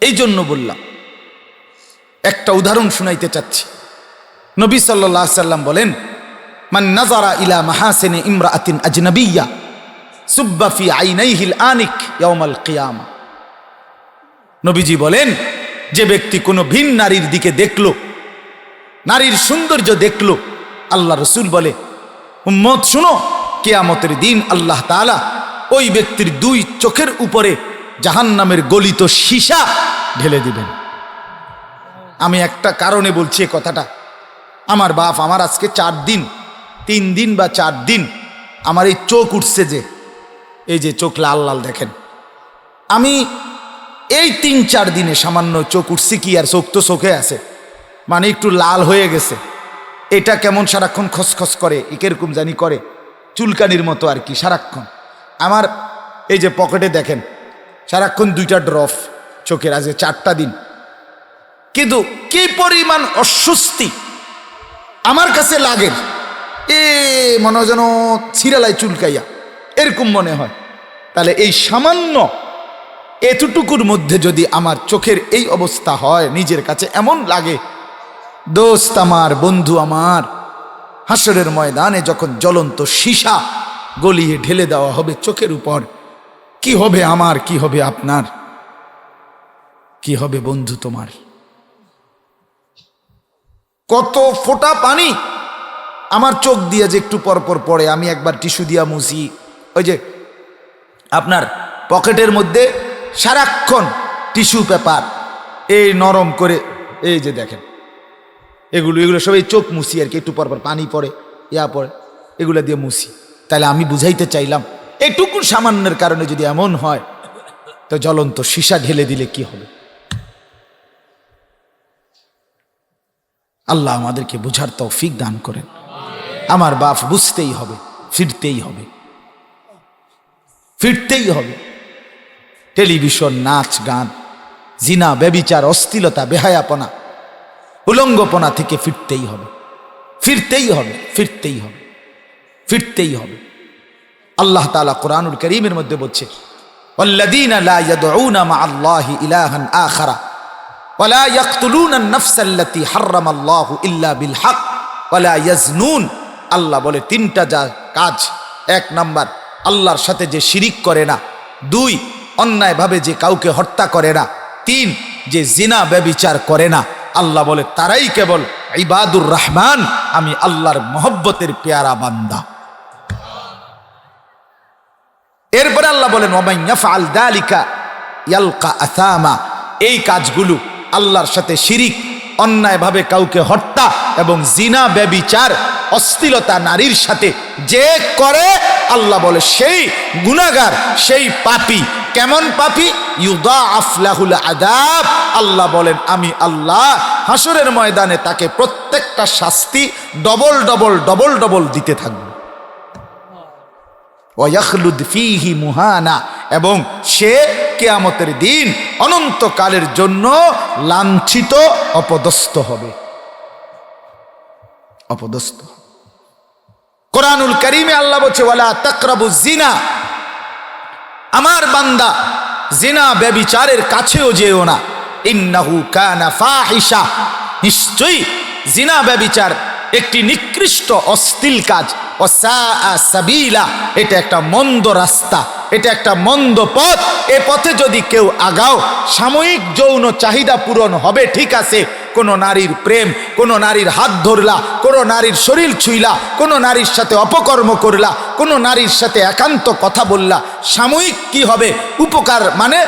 এই জন্য বললাম, একটা উদাহরণ শুনাইতে চাচ্ছি। নবী সাল্লাল্লাহু আলাইহি সাল্লাম বলেন, মান নাযারা ইলা মাহাসিনি ইমরাআতিন আজনাবিয়্যা সুব্বা ফি আইনাইহিল আনিক ইয়াউমাল কিয়ামা। নবীজি বলেন, যে ব্যক্তি কোনো ভিন নারীর দিকে দেখলো, নারীর সৌন্দর্য দেখলো, আল্লাহ রসুল বলে, উম্মত শুনো, কিয়ামতের দিন আল্লাহ তাআলা ওই ব্যক্তির 2 চোখের উপরে জাহান্নামের গলিত সীসা ঢেলে দিবেন। আমি একটা কারণে বলছি এই কথাটা। আমার বাপ, আমার আজকে 4 দিন, 3 দিন বা 4 দিন আমার এই চোখ উঠছে, যে এই যে চোখ লাল লাল দেখেন, আমি এই 3-4 দিনে সামান্য চোখ উঠছে কি, আর চোখ তো চোখে আছে, মানে একটু লাল হয়ে গেছে। এটা কেমন সারাক্ষণ খসখস করে, এরকম জানি করে, চুলকানির মতো আর কি সারাক্ষণ। আমার এই যে পকেটে দেখেন সারাক্ষণ 2টা ড্রপ চোখের, আজকে 4টা দিন। কিন্তু কি পরিমাণ অস্বস্তি আমার কাছে লাগে, মনে হয় যেন ছিড়ালাই চুলকাইয়া, এরকম মনে হয়। তাহলে এই সামান্য এতটুকুর মধ্যে যদি আমার চোখের এই অবস্থা হয়, নিজের কাছে এমন লাগে, দোস্ত আমার, বন্ধু আমার, হাসরের ময়দানে যখন জ্বলন্ত সীসা গলিয়ে ঢেলে দেওয়া হবে চোখের উপর, কি হবে আমার, কি হবে আপনার, কি হবে বন্ধু তোমার? কত ফোঁটা পানি আমার চোখ দিয়ে যে একটু পরপর পড়ে, আমি একবার টিস্যু দিয়া মুছি। ওই যে আপনার পকেটের মধ্যে সারাক্ষণ টিস্যু পেপার এই নরম করে, এই যে দেখেন, এগুলো সব এই চোখ মুছি আর কি, একটু পরপর পানি পড়ে, পড়ে, এগুলো দিয়ে মুছি। তাহলে আমি বুঝাইতে চাইলাম, এইটুকু সামান্যের কারণে যদি এমন হয়, তো জ্বলন্ত সীসা ঢেলে দিলে কি হবে? আল্লাহ আমাদেরকে বুঝার তৌফিক দান করেন। আমার বাপ, বুঝতেই হবে, ফিরতেই হবে, ফিরতেই হবে। টেলিভিশন, নাচ গান, জিনা, ব্যভিচার, অশ্লীলতা, বেহায়াপনা, উলঙ্গপনা থেকে ফিরতেই হবে, ফিরতেই হবে, ফিরতেই হবে, ফিরতেই হবে। আল্লাহ তাআলা কোরআনুল কারীমের মধ্যে বলছে, ওয়াল্লাযীনা লা ইয়াদউনা মা'আল্লাহি ইলাহান আখারা ওয়া লা ইয়াকতুলুনা আন-নাফসা আল্লাতী হারামাল্লাহু ইল্লা বিল হক ওয়া লা ইয়াজনুন। আল্লাহ বলে 3টা যা কাজ, 1 নাম্বার আল্লাহর সাথে যে শিরিক করে না, 2 অন্যায়ভাবে যে কাউকে হত্যা করে না, 3 যে জিনা ব্যভিচার করে না। আল্লাহ বলে তারাই কেবল ইবাদুর রহমান, আমি আল্লাহর মহব্বতের পেয়ারা বান্দা। এরপরে আল্লাহ বলেন, ওয়ামান ইয়াফআল যালিকা ইয়ালকা আসামা। এই কাজগুলো আল্লাহর সাথে শিরিক, অন্যায়ভাবে কাউকে হত্যা এবং জিনা ব্যভিচার, অশ্লীলতা নারীর সাথে যে করে, আল্লাহ বলে সেই গুনাহগার, সেই পাপী। কেমন পাপী? ইউদাআফ লাহুল আযাব। আল্লাহ বলেন আমি আল্লাহ হাসরের ময়দানে তাকে প্রত্যেকটা শাস্তি ডবল ডবল ডবল ডবল দিতে থাকব। ওয়া ইয়াখলুদ ফীহি মুহানা, এবং সে কিয়ামতের দিন অনন্তকালের জন্য লাঞ্ছিত, অপদস্থ হবে, অপদস্থ। কোরআনুল কারীমে আল্লাহ বলছে, ওয়ালা তাকরাবুজ জিনা, আমার বান্দা জিনা ব্যভিচারের কাছেও যেও না, ইন্নাহু কানা ফাহিশা, নিশ্চয়ই জিনা ব্যভিচার একটি নিকৃষ্ট অশ্লীল কাজ, ওয়াসাআ সাবিলা, এটা একটা মন্দ রাস্তা, এটা একটা মন্দ পথ। এ পথে যদি কেউ আগাও, সাময়িক যৌন চাহিদা পূরণ হবে ঠিক আছে, কোন নারীর প্রেম, কোন নারীর হাত ধরলা, কোন নারীর শরীর ছুঁইলা, কোন নারীর সাথে অপকর্ম করলা, কোন নারীর সাথে একান্ত কথা বললা, সাময়িক কি হবে উপকার, মানে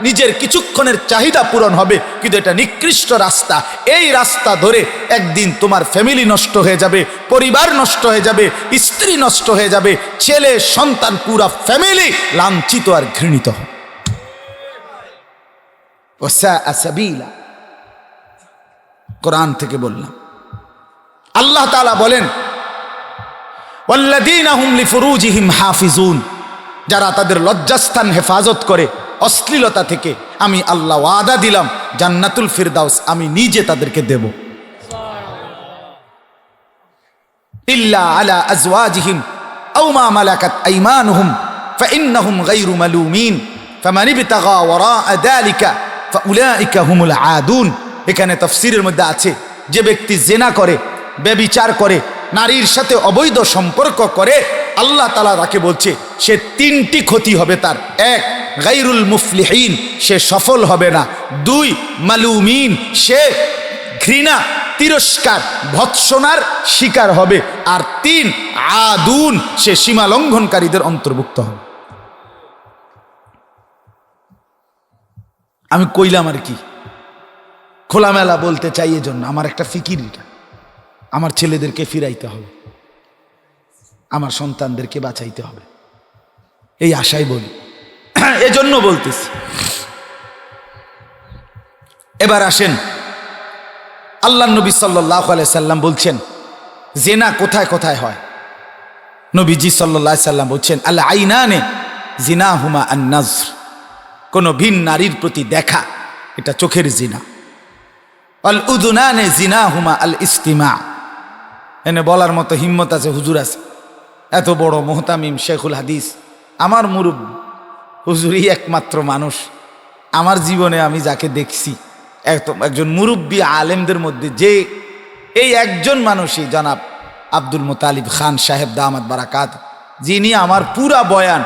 নিজের কিছুক্ষণের চাহিদা পূরণ হবে, কিন্তু এটা নিকৃষ্ট রাস্তা। এই রাস্তা ধরে একদিন তোমার ফ্যামিলি নষ্ট হয়ে যাবে, পরিবার নষ্ট হয়ে যাবে, স্ত্রী নষ্ট হয়ে যাবে, ছেলে সন্তান পুরা ফ্যামিলি লাঞ্ছিত আর ঘৃণিত হবে। ওয়াসাআ সাবিলা, কোরআন থেকে বললাম। আল্লাহ তাআলা বলেন ওয়াল্লাযীনা হুম লিফুরুজিহিম হাফিজুন, যারা তাদের লজ্জাস্থান হেফাজত করে অশ্লীলতা থেকে, আমি আল্লাহ ওয়াদা দিলাম জান্নাতুল ফিরদাউস আমি নিজে তাদেরকে দেব। ইল্লা আলা আজওয়াজিহিম আও মা মালাকাত আইমানুহুম ফাইন্নাহুম গায়রু মালুমিন ফামান ইবতাগা ওয়ারাআ যালিকা ফাউলাইকা হুমুল আদুন। এখানে তাফসীরের মধ্যে আছে, যে ব্যক্তি জিনা করে, ব্যভিচার করে, নারীর সাথে অবৈধ সম্পর্ক করে, আল্লাহ তাআলা তাকে বলছে সে তিনটি ক্ষতি হবে তার। এক, গায়রুল মুফলিহিন, সে সফল হবে না। দুই, মালুমিন, সে ঘৃণা, তিরস্কার, ভৎসনার শিকার হবে। আর তিন, আদুন, সে সীমা লঙ্ঘনকারীদের অন্তর্ভুক্ত হবে। আমি কইলাম আর কি, খোলামেলা বলতে চাই, এজন্য আমার একটা ফিকির, এটা আমার ছেলেদেরকে ফিরাইতে হবে, আমার সন্তানদেরকে বাঁচাইতে হবে, এই আশাই বলি, এজন্য বলতেছি। এবার আসেন, আল্লাহ নবী সাল্লাল্লাহু আলাইহি সাল্লাম বলছেন জিনা কোথায় কোথায় হয়। নবীজি সাল্লাল্লাহু আলাইহি সাল্লাম বলছেন আল আইনানে জিনাহুমা আন নাজর, কোন ভিন নারীর প্রতি দেখা, এটা চোখের জিনা। আল উদুনানে জিনাহুমা আল ইস্তিমা, এনে বলার মতো হিম্মত আছে, হুজুর আছে, এত বড় মুহতামিম শেখুল হাদিস, আমার মুরব্বী হুজুরই একমাত্র মানুষ আমার জীবনে আমি যাকে দেখছি, একজন মুরব্বী আলেমদের মধ্যে যে এই একজন মানুষই জনাব আব্দুল মুতালিব খান সাহেব দামাত বারাকাত, যিনি আমার পুরা বয়ান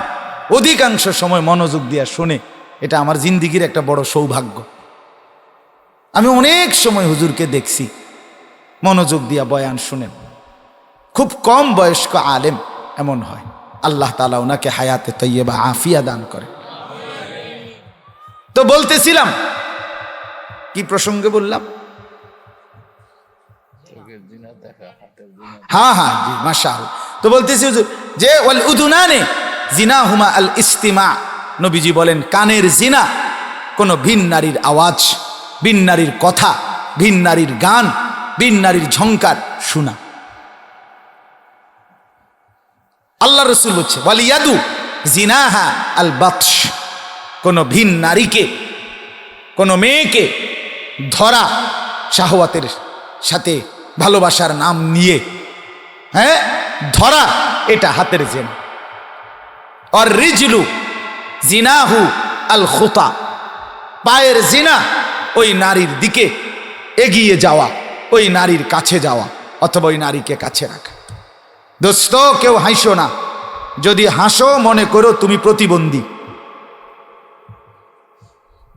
অধিকাংশ সময় মনোযোগ দিয়ে শোনে, এটা আমার জিন্দিগির একটা বড় সৌভাগ্য। আমি অনেক সময় হুজুরকে দেখছি মনোযোগ দিয়া বয়ান শুনেন, খুব কম বয়স্ক আলেম এমন হয়। আল্লাহ তাআলা ওনাকে হায়াতে তৈয়বা আফিয়া দান করে। তো বলতেছিলাম, কি প্রসঙ্গে বললাম? হ্যাঁ হ্যাঁ জি মাশাআল্লাহ। তো বলতেছি হুজুর যে ওয়াল উদুনানে জিনাহুমা আল ইস্তিমা, নবীজি বলেন কানের জিনা কোন ভিন নারীর আওয়াজ, ভিন নারীর কথা, ভিন নারীর গান, ভিন নারীর ঝংকার শোনা। আল্লাহ রাসূল বলছে ওয়ালিয়াদু জিনাহা আল বাতশ, কোন ভিন নারীকে, কোন মেয়েকে ধরা, শাহওয়াতের সাথে ভালোবাসার নাম নিয়ে হ্যাঁ ধরা, এটা হাতের জিনা। আর রিজলু জিনাহু আল খুতা, পায়ের জিনা ওই নারীর দিকে এগিয়ে যাওয়া, ওই নারীর কাছে যাওয়া অথবা ওই নারীকে কাছে রাখা। দোস্ত কেউ হাসো না, যদি হাসো মনে করো তুমি প্রতিবন্ধী,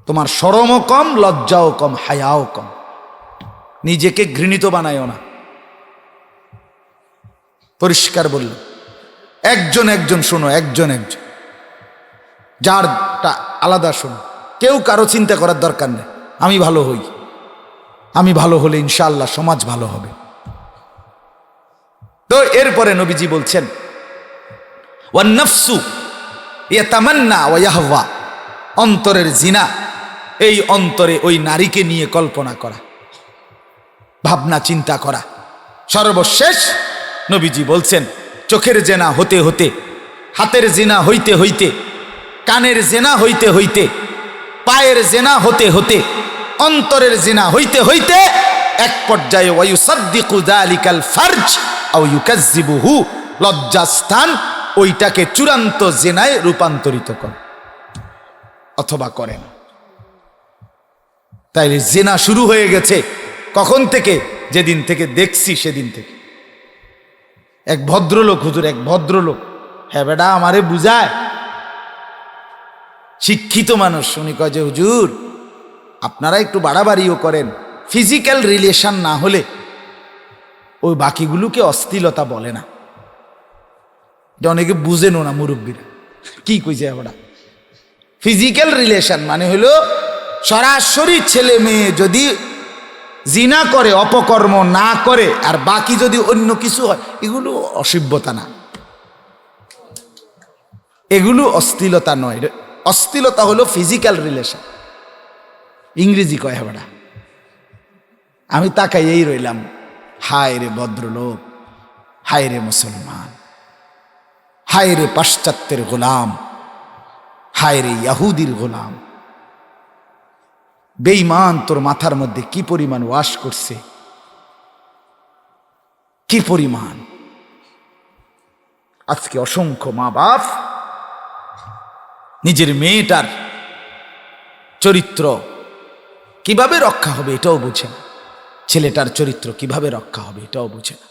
তোমার শরমও কম, লজ্জাও কম, হায়াও কম, নিজেকে ঘৃণিত বানায়ও না। পরিষ্কার বলল, একজন একজন শোনো, একজন একজন, যারটা আলাদা শোনো, কেউ কারো চিন্তা করার দরকার নেই। আমি ভালো হই, আমি ভালো হলে ইনশাআল্লাহ সমাজ ভালো হবে। তো এরপরে নবীজি বলছেন ওয়ান নাফসু ইয়াতামান্না ওয়া ইয়াহওয়া, অন্তরের জিনা, এই অন্তরে ওই নারীকে নিয়ে কল্পনা করা, ভাবনা চিন্তা করা। সর্বশেষ নবীজি বলছেন চোখের জেনা হতে হতে, হাতের জেনা হইতে হইতে, কানের জেনা হইতে হইতে, পায়ের জেনা হতে হতে, অন্তরের জেনা হইতে হইতে এক পর্যায়ে ওয়ায়ুসাদ্দিকু যালিকাল ফারজ আও ইউকাজ্জিবুহু, লজ্জাস্থান ওইটাকে চূড়ান্ত জেনায় রূপান্তরিত করে অথবা করে না। তাইলে জেনা শুরু হয়ে গেছে কখন থেকে? যেদিন থেকে দেখছি সেদিন থেকে। এক ভদ্রলোক, হুজুর, এক ভদ্রলোক, হ্যাঁ বেটা আমারে বুঝায়, শিক্ষিত মানুষ, উনি কয় যে হুজুর আপনারা একটু বাড়াবাড়িও করেন, ফিজিক্যাল রিলেশন না হলে ওই বাকিগুলোকে অশ্লীলতা বলে না। এটা অনেকে বুঝেনও না, মুরব্বীরা কি কইছে ওরা। ফিজিক্যাল রিলেশন মানে হলো সরাসরি ছেলে মেয়ে যদি জিনা করে, অপকর্ম না করে, আর বাকি যদি অন্য কিছু হয়, এগুলো অসভ্যতা না, এগুলো অশ্লীলতা নয়। অশ্লীলতা হলো ফিজিক্যাল রিলেশন। ইংরেজি কয় হেবড়া। আমি তাকাইয়েই রইলাম, হায় রে ভদ্রলোক, হায় রে মুসলমান, হায় রে পাশ্চাত্যের গোলাম, হায় রে ইয়াহুদির গোলাম। বেঈমান তোর মাথার মধ্যে কি পরিমাণ ওয়াশ করছে, কি পরিমাণ। আজকে অসংখ্য মা বাপ নিজের মেয়েটার চরিত্র কিভাবে রক্ষা হবে এটাও বুঝে না, ছেলেটার চরিত্র কিভাবে রক্ষা হবে এটাও বুঝে না।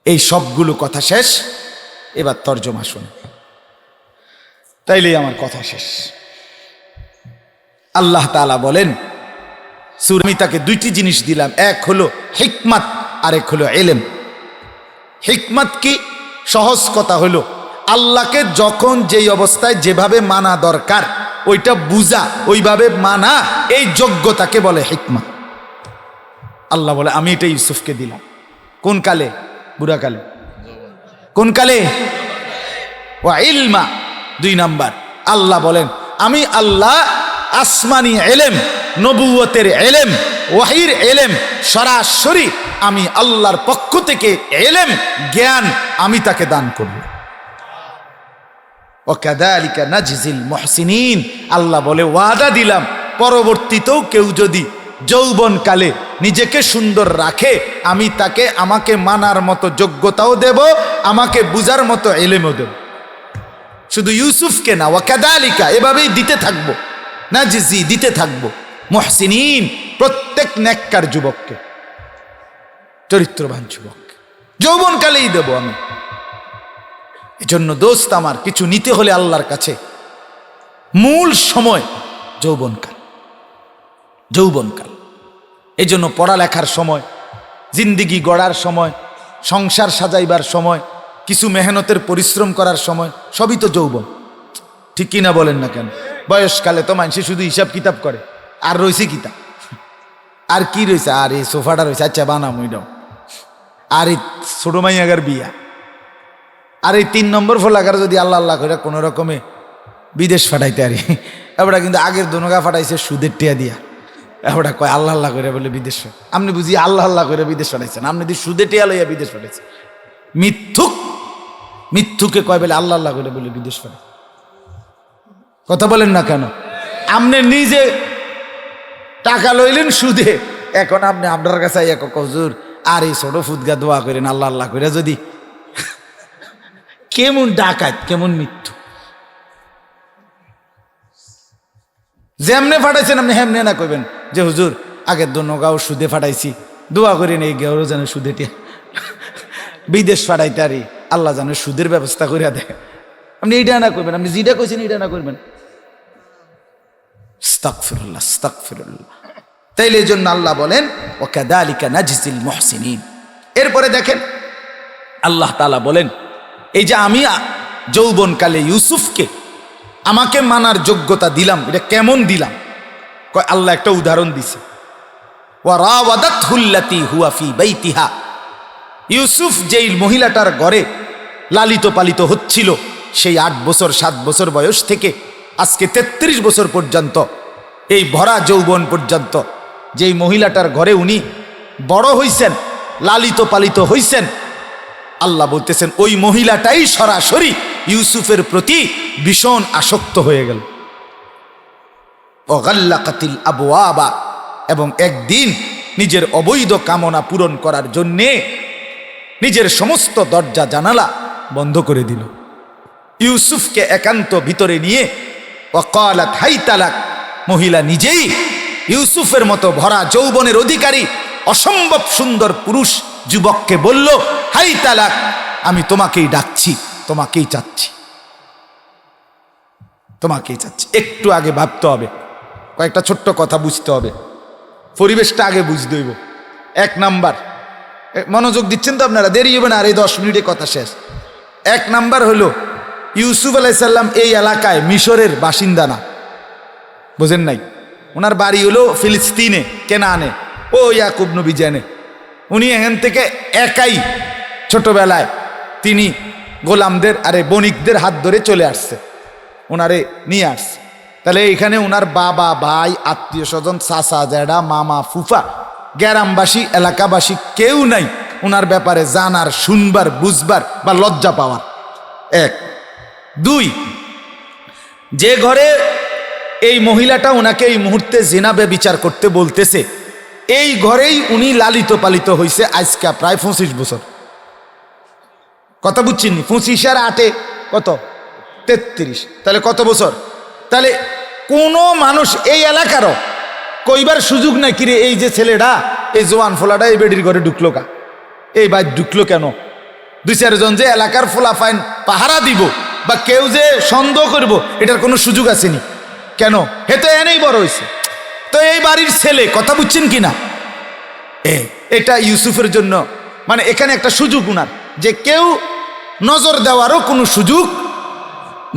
এই সবগুলো কথা শেষ, এবার তর্জমা শুনে, তাইলেই আমার কথা শেষ। আল্লাহ তাআলা বলেন, আমি তাকে দুইটি জিনিস দিলাম, এক হলো হিকমত, আরেক হলো ইলম। হিকমত কি? সহজ কথা হলো আল্লাহকে যখন যেই অবস্থায় যেভাবে মানা দরকার ওইটা বুঝা, ওইভাবে মানা, এই যোগ্যতাকে বলে হিকমত। আল্লাহ বলে আমি এটা ইউসুফকে দিলাম। কোন কালে? বুড়া কালে। কোন কালে? ওয়া ইলমা। দুই নাম্বার, আল্লাহ বলেন আমি আল্লাহ আসমানি ইলম, নবুয়তের ইলম, ওয়াহির ইলম, সরাসরি আমি আল্লাহর পক্ষ থেকে ইলম, জ্ঞান আমি তাকে দান করব। ওয়াকাযালিকা নাজজিল মুহসিনিন। আল্লাহ বলে ওয়াদা দিলাম পরবর্তীতেও কেউ যদি যৌবনকালে নিজেকে সুন্দর রাখে, আমি তাকে আমাকে মানার মতো যোগ্যতাও দেব, আমাকে বুঝার মতো ইলমও দেব। শুধু ইউসুফকে না, ওয়াকাযালিকা, এভাবেই দিতে থাকবো, নাজজি, দিতে থাকবো মুহসিনিন, প্রত্যেক নেককার যুবককে, চরিত্রবান যুবককে যৌবনকালেই দেব আমি। এজন্য দোস্ত আমার, কিছু নিতে হলে আল্লাহর কাছে মূল সময় যৌবনকাল, যৌবনকাল। এজন্য পড়ালেখার সময়, জিন্দিগি গড়ার সময়, সংসার সাজাইবার সময়, কিছু মেহনতের পরিশ্রম করার সময়, সবই তো যৌবন। ঠিক কিনা বলেন না কেন? বয়সকালে তো মানুষ শুধু হিসাব কিতাব করে, আর রয়েছে কিতাব, আর কি রয়েছে, আর এই সোফাটা রয়েছে, আচ্ছা বানাম ওইটাও, আর এই ছোট মাইয়াগার বিয়া, আর এই 3 নম্বর ফোলাগার যদি আল্লাহ আল্লাহ করে কোনো রকমে বিদেশ ফাটাইতে আরি, এবার কিন্তু আগের দোনগা ফাটাইছে সুদের টিয়া দিয়া, এবার কয় আল্লাহ আল্লাহ করে বলে বিদেশ। আপনি বুঝি আল্লাহ আল্লাহ করে বিদেশ ফাটাইছেন, আপনি যদি সুদে টিয়া লইয়া বিদেশ ফাটাইছেন। মিথ্যুক, মিথ্যুকে কয় বলে আল্লাহ আল্লাহ করে বলে বিদেশ ফাটাই। কথা বলেন না কেন? আপনি নিজে টাকা লইলেন সুদে, এখন আপনি আপনার কাছে এক হুজুর আর এই ছোট ফুদগা দোয়া করেন আল্লাহ আল্লাহ করে, যদি কেমন ডাকাত, কেমন মৃত্যু। যেমনে ফাটাইছেন আপনি হেমনে না কইবেন যে হুজুর আগের দোনগাও সুদে ফাটাইছি, দোয়া করেন এই গেও যেন সুদে টিয়া বিদেশ ফাটাইতে আরি, আল্লাহ যেন সুদের ব্যবস্থা করে দেয়। আপনি এইটা না করবেন, আপনি যেটা কইছেন এইটা না করবেন। আস্তাগফিরুল্লাহ, আস্তাগফিরুল্লাহ। তাইলে এই জন্য আল্লাহ বলেন ওয়াকাযালিকা নাজজিল মুহসিনিন। এরপরে দেখেন আল্লাহ তাআলা বলেন এই যে আমি যৌবনকালে ইউসুফকে আমাকে মানার যোগ্যতা দিলাম, এটা কেমন দিলাম? কয় আল্লাহ একটা উদাহরণ দিছে, ওয়ারাওয়াদাতহুল্লাতী হুয়া ফী বাইতিহা। ইউসুফ যেই মহিলাটার ঘরে লালিত পালিত হচ্ছিল, সেই 8 বছর 7 বছর বয়স থেকে আজকে 33 বছর পর্যন্ত, এই ভরা যৌবন পর্যন্ত যেই মহিলাটার ঘরে উনি বড় হইছেন, লালিত পালিত হইছেন, আল্লাহ বলতেছেন ওই মহিলাটাই সরাসরি ইউসুফের প্রতি ভীষণ আসক্ত হয়ে গেল। ওয়াগাল্লাকাতিল আবওয়াবা, এবং একদিন নিজের অবৈধ কামনা পূরণ করার জন্যে নিজের সমস্ত দরজা জানালা বন্ধ করে দিল। ইউসুফকে একান্ত ভিতরে নিয়ে ওয়াকালাত হাইতালাক, মহিলা নিজেই ইউসুফের মতো ভরা যৌবনের অধিকারী, অসম্ভব সুন্দর পুরুষ যুবককে বলল, হাই তালাক, আমি তোমাকেই ডাকছি, তোমাকেই চাচ্ছি, তোমাকেই চাচ্ছি। একটু আগে ভাবতে হবে, কয়েকটা ছোট্ট কথা বুঝতে হবে, পরিবেশটা আগে বুঝতে হইব। এক নাম্বার, মনোযোগ দিচ্ছেন তো আপনারা? দেরি হবে না, আর এই 10 মিনিটে কথা শেষ। এক নাম্বার হলো, ইউসুফ আলাইহিস সালাম এই এলাকায় মিশরের বাসিন্দা না, বুঝেন নাই? ওনার বাড়ি হলো ফিলিস্তিনে, কেনানে, ও ইয়াকুব নবী জানে। উনি এখান থেকে একাই ছোটবেলায় তিনি গোলামদের বণিকদের হাত ধরে চলে আসছে, ওনারে নিয়ে আসছে। তাহলে এখানে ওনার বাবা, ভাই, আত্মীয় স্বজন, চাচা, জ্যাঠা, মামা, ফুফা, গ্রামবাসী, এলাকাবাসী কেউ নাই ওনার ব্যাপারে জানার, শুনবার, বুঝবার বা লজ্জা পাওয়ার। এক। দুই, যে ঘরে এই মহিলাটা ওনাকে এই মুহূর্তে জিনা ব্যভিচার করতে বলতেছে, এই ঘরেই উনি লালিত পালিত হয়েছে আজকে প্রায় 25 বছর। কথা বুঝছেন? 25 আর 8 কত? 33। তাহলে কত বছর? তাহলে কোনো মানুষ এই এলাকারও কইবার সুযোগ নাই, কিরে এই যে ছেলেটা, এই জোয়ান ফোলাটা এই বেডির ঘরে ঢুকলো কা, এই বাইর ঢুকলো কেন? 2-4 জন যে এলাকার ফোলা ফাইন পাহারা দিব বা কেউ যে সন্দেহ করব, এটার কোনো সুযোগ আসেনি কেন? হে তো এনেই বড় হয়েছে, তো এই বাড়ির ছেলে। কথা বুঝছেন কিনা? এটা ইউসুফের জন্য মানে এখানে একটা সুযোগ উনার, যে কেউ নজর দেওয়ারও কোনো সুযোগ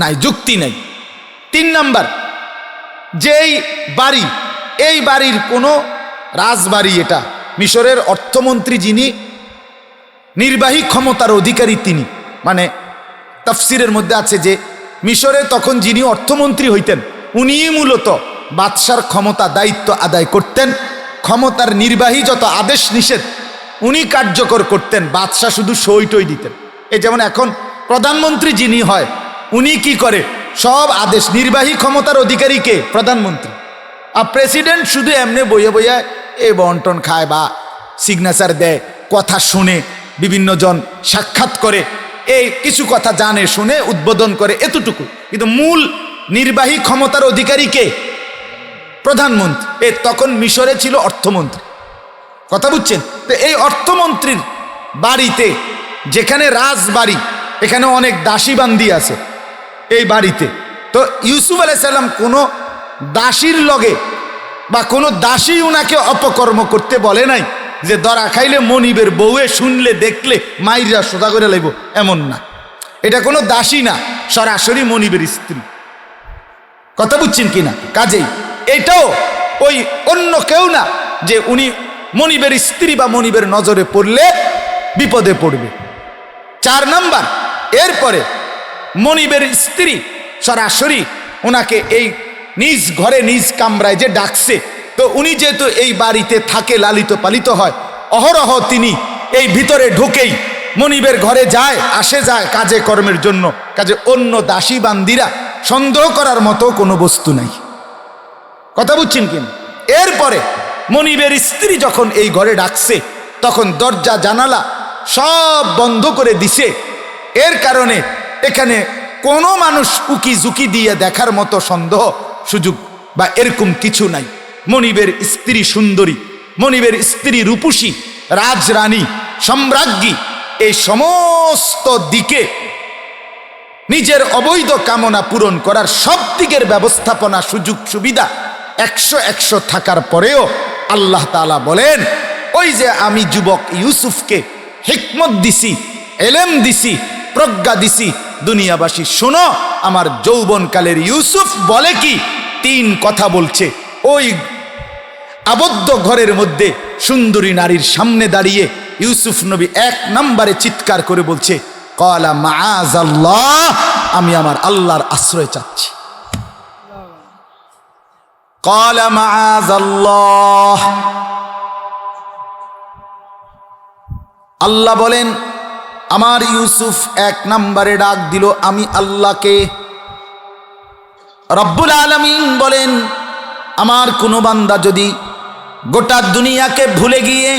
নাই, যুক্তি নাই। 3 নাম্বার, যেই বাড়ি, এই বাড়ির কোনো রাজবাড়ি, এটা মিশরের অর্থমন্ত্রী যিনি নির্বাহী ক্ষমতার অধিকারী তিনি, মানে তাফসিরের মধ্যে আছে যে মিশরে তখন যিনি অর্থমন্ত্রী হইতেন উনিই মূলত বাদশার ক্ষমতা দায়িত্ব আদায় করতেন। ক্ষমতার নির্বাহী যত আদেশ নিষেধ উনি কার্যকর করতেন, বাদশাহ শুধু সইটই দিতেন। এই যেমন এখন প্রধানমন্ত্রী যিনি হয় উনি কি করে, সব আদেশ, নির্বাহী ক্ষমতার অধিকারীকে প্রধানমন্ত্রী, আর প্রেসিডেন্ট শুধু এমনি বইয়ে বইয়ে এই বন্টন খায় বা সিগনেচার দেয়, কথা শুনে, বিভিন্ন জন সাক্ষাৎ করে, এই কিছু কথা জানে, শুনে, উদ্বোধন করে, এতটুকু। কিন্তু মূল নির্বাহী ক্ষমতার অধিকারীকে প্রধানমন্ত্রী। তখন মিশরে ছিল অর্থমন্ত্রী। কথা বুঝছেন? তো এই অর্থমন্ত্রীর বাড়িতে, যেখানে রাজবাড়ি, এখানে অনেক দাসী বান্দি আছে এই বাড়িতে। তো ইউসুফ আলাইহিস সালাম কোনো দাসীর লগে বা কোনো দাসী উনাকে অপকর্ম করতে বলে নাই, যে দরা খাইলে মনিবের বউয়ে শুনলে দেখলে মাইরা সোজা করে লাইব, এমন না। এটা কোনো দাসী না, সরাসরি মনিবের স্ত্রী। কথা বুঝছেন কিনা? কাজেই এটাও ওই অন্য কেউ না যে উনি মনিবের স্ত্রী বা মনিবের নজরে পড়লে বিপদে পড়বে। 4 নাম্বার, এরপরে মনিবের স্ত্রী সরাসরি ওনাকে এই নিজ ঘরে নিজ কামরায় যে ডাকছে, তো উনি যেহেতু এই বাড়িতে থাকে, লালিত পালিত হয়, অহরহ তিনি এই ভিতরে ঢুকেই মনিবের ঘরে যায়, আসে যায় কাজে কর্মের জন্য। কাজে অন্য দাসী বান্দিরা সন্দেহ করার মতো কোনো বস্তু নাই। কথা বুঝছেন কিনা? এরপরে মনিবের স্ত্রী যখন এই ঘরে ডাকছে, তখন দরজা জানালা সব বন্ধ করে দিছে। এর কারণে এখানে কোনো মানুষ উকি ঝুঁকি দিয়ে দেখার মতো সন্দেহ সুযোগ বা এরকম কিছু নাই। মনিবের স্ত্রী সুন্দরী, মনিবের স্ত্রী রূপসী, রাজরানী, সম্রাজ্ঞী, এই সমস্ত দিকে নিজের অবৈধ কামনা পূরণ করার সব দিকের ব্যবস্থাপনা, সুযোগ সুবিধা 100 থাকার পরেও আল্লাহ তাআলা বলেন, ওই যে আমি যুবক ইউসুফকে হিকমত দিছি, এলেম দিছি, প্রজ্ঞা দিছি, দুনিয়াবাসী শোনো, আমার যৌবনকালের ইউসুফ বলে কি 3 কথা বলছে। ওই আবদ্ধ ঘরের মধ্যে সুন্দরী নারীর সামনে দাঁড়িয়ে ইউসুফ নবী 1 নম্বরে চিৎকার করে বলছে, ক্বালা মাআযাল্লাহ, আমি আমার আল্লাহর আশ্রয় চাচ্ছি। ক্বালা মাআযাল্লাহ। আল্লাহ বলেন, আমার ইউসুফ 1 নম্বরে ডাক দিল আমি আল্লাহকে। রব্বুল আলামিন বলেন, আমার কোনো বান্দা যদি গোটা দুনিয়াকে ভুলে গিয়ে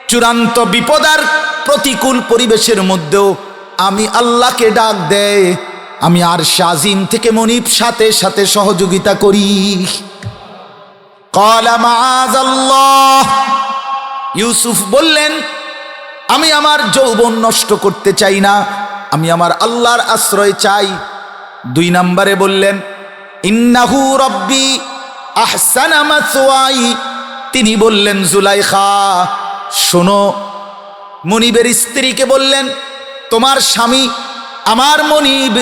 চূড়ান্ত বিপদার প্রতিকূল পরিবেশের মধ্যেও আমি আল্লাহকে ডাক দেয়, আমি আরশ আজিম থেকে মনিব সাথে সাথে সহযোগিতা করি। ক্বালা মাআযাল্লাহ, আমি আল্লাহর আশ্রয় চাচ্ছি। ক্বালা মাআযাল্লাহ, আমি আল্লাহর আশ্রয় চাচ্ছি। ক্বালা মাআযাল্লাহ, আমি আল্লাহর আশ্রয় চাচ্ছি। ক্বালা মাআযাল্লাহ, আমি আল্লাহর আশ্রয় চাচ্ছি। ক্বালা মাআযাল্লাহ, আমি আল্লাহর আশ্রয় চাচ্ছি। ক্বালা মাআযাল্লাহ, ইউসুফ বললেন, আমি আমার যৌবন নষ্ট করতে চাই না, আমি আমার আল্লাহর আশ্রয় চাই। 2 নম্বরে বললেন, ইন্নাহু রব্বি আহসানা মাসওয়াই। তিনি বললেন, জুলাইখা শোনো, মনিবের স্ত্রীকে বললেন, তোমার স্বামী আমার মনিব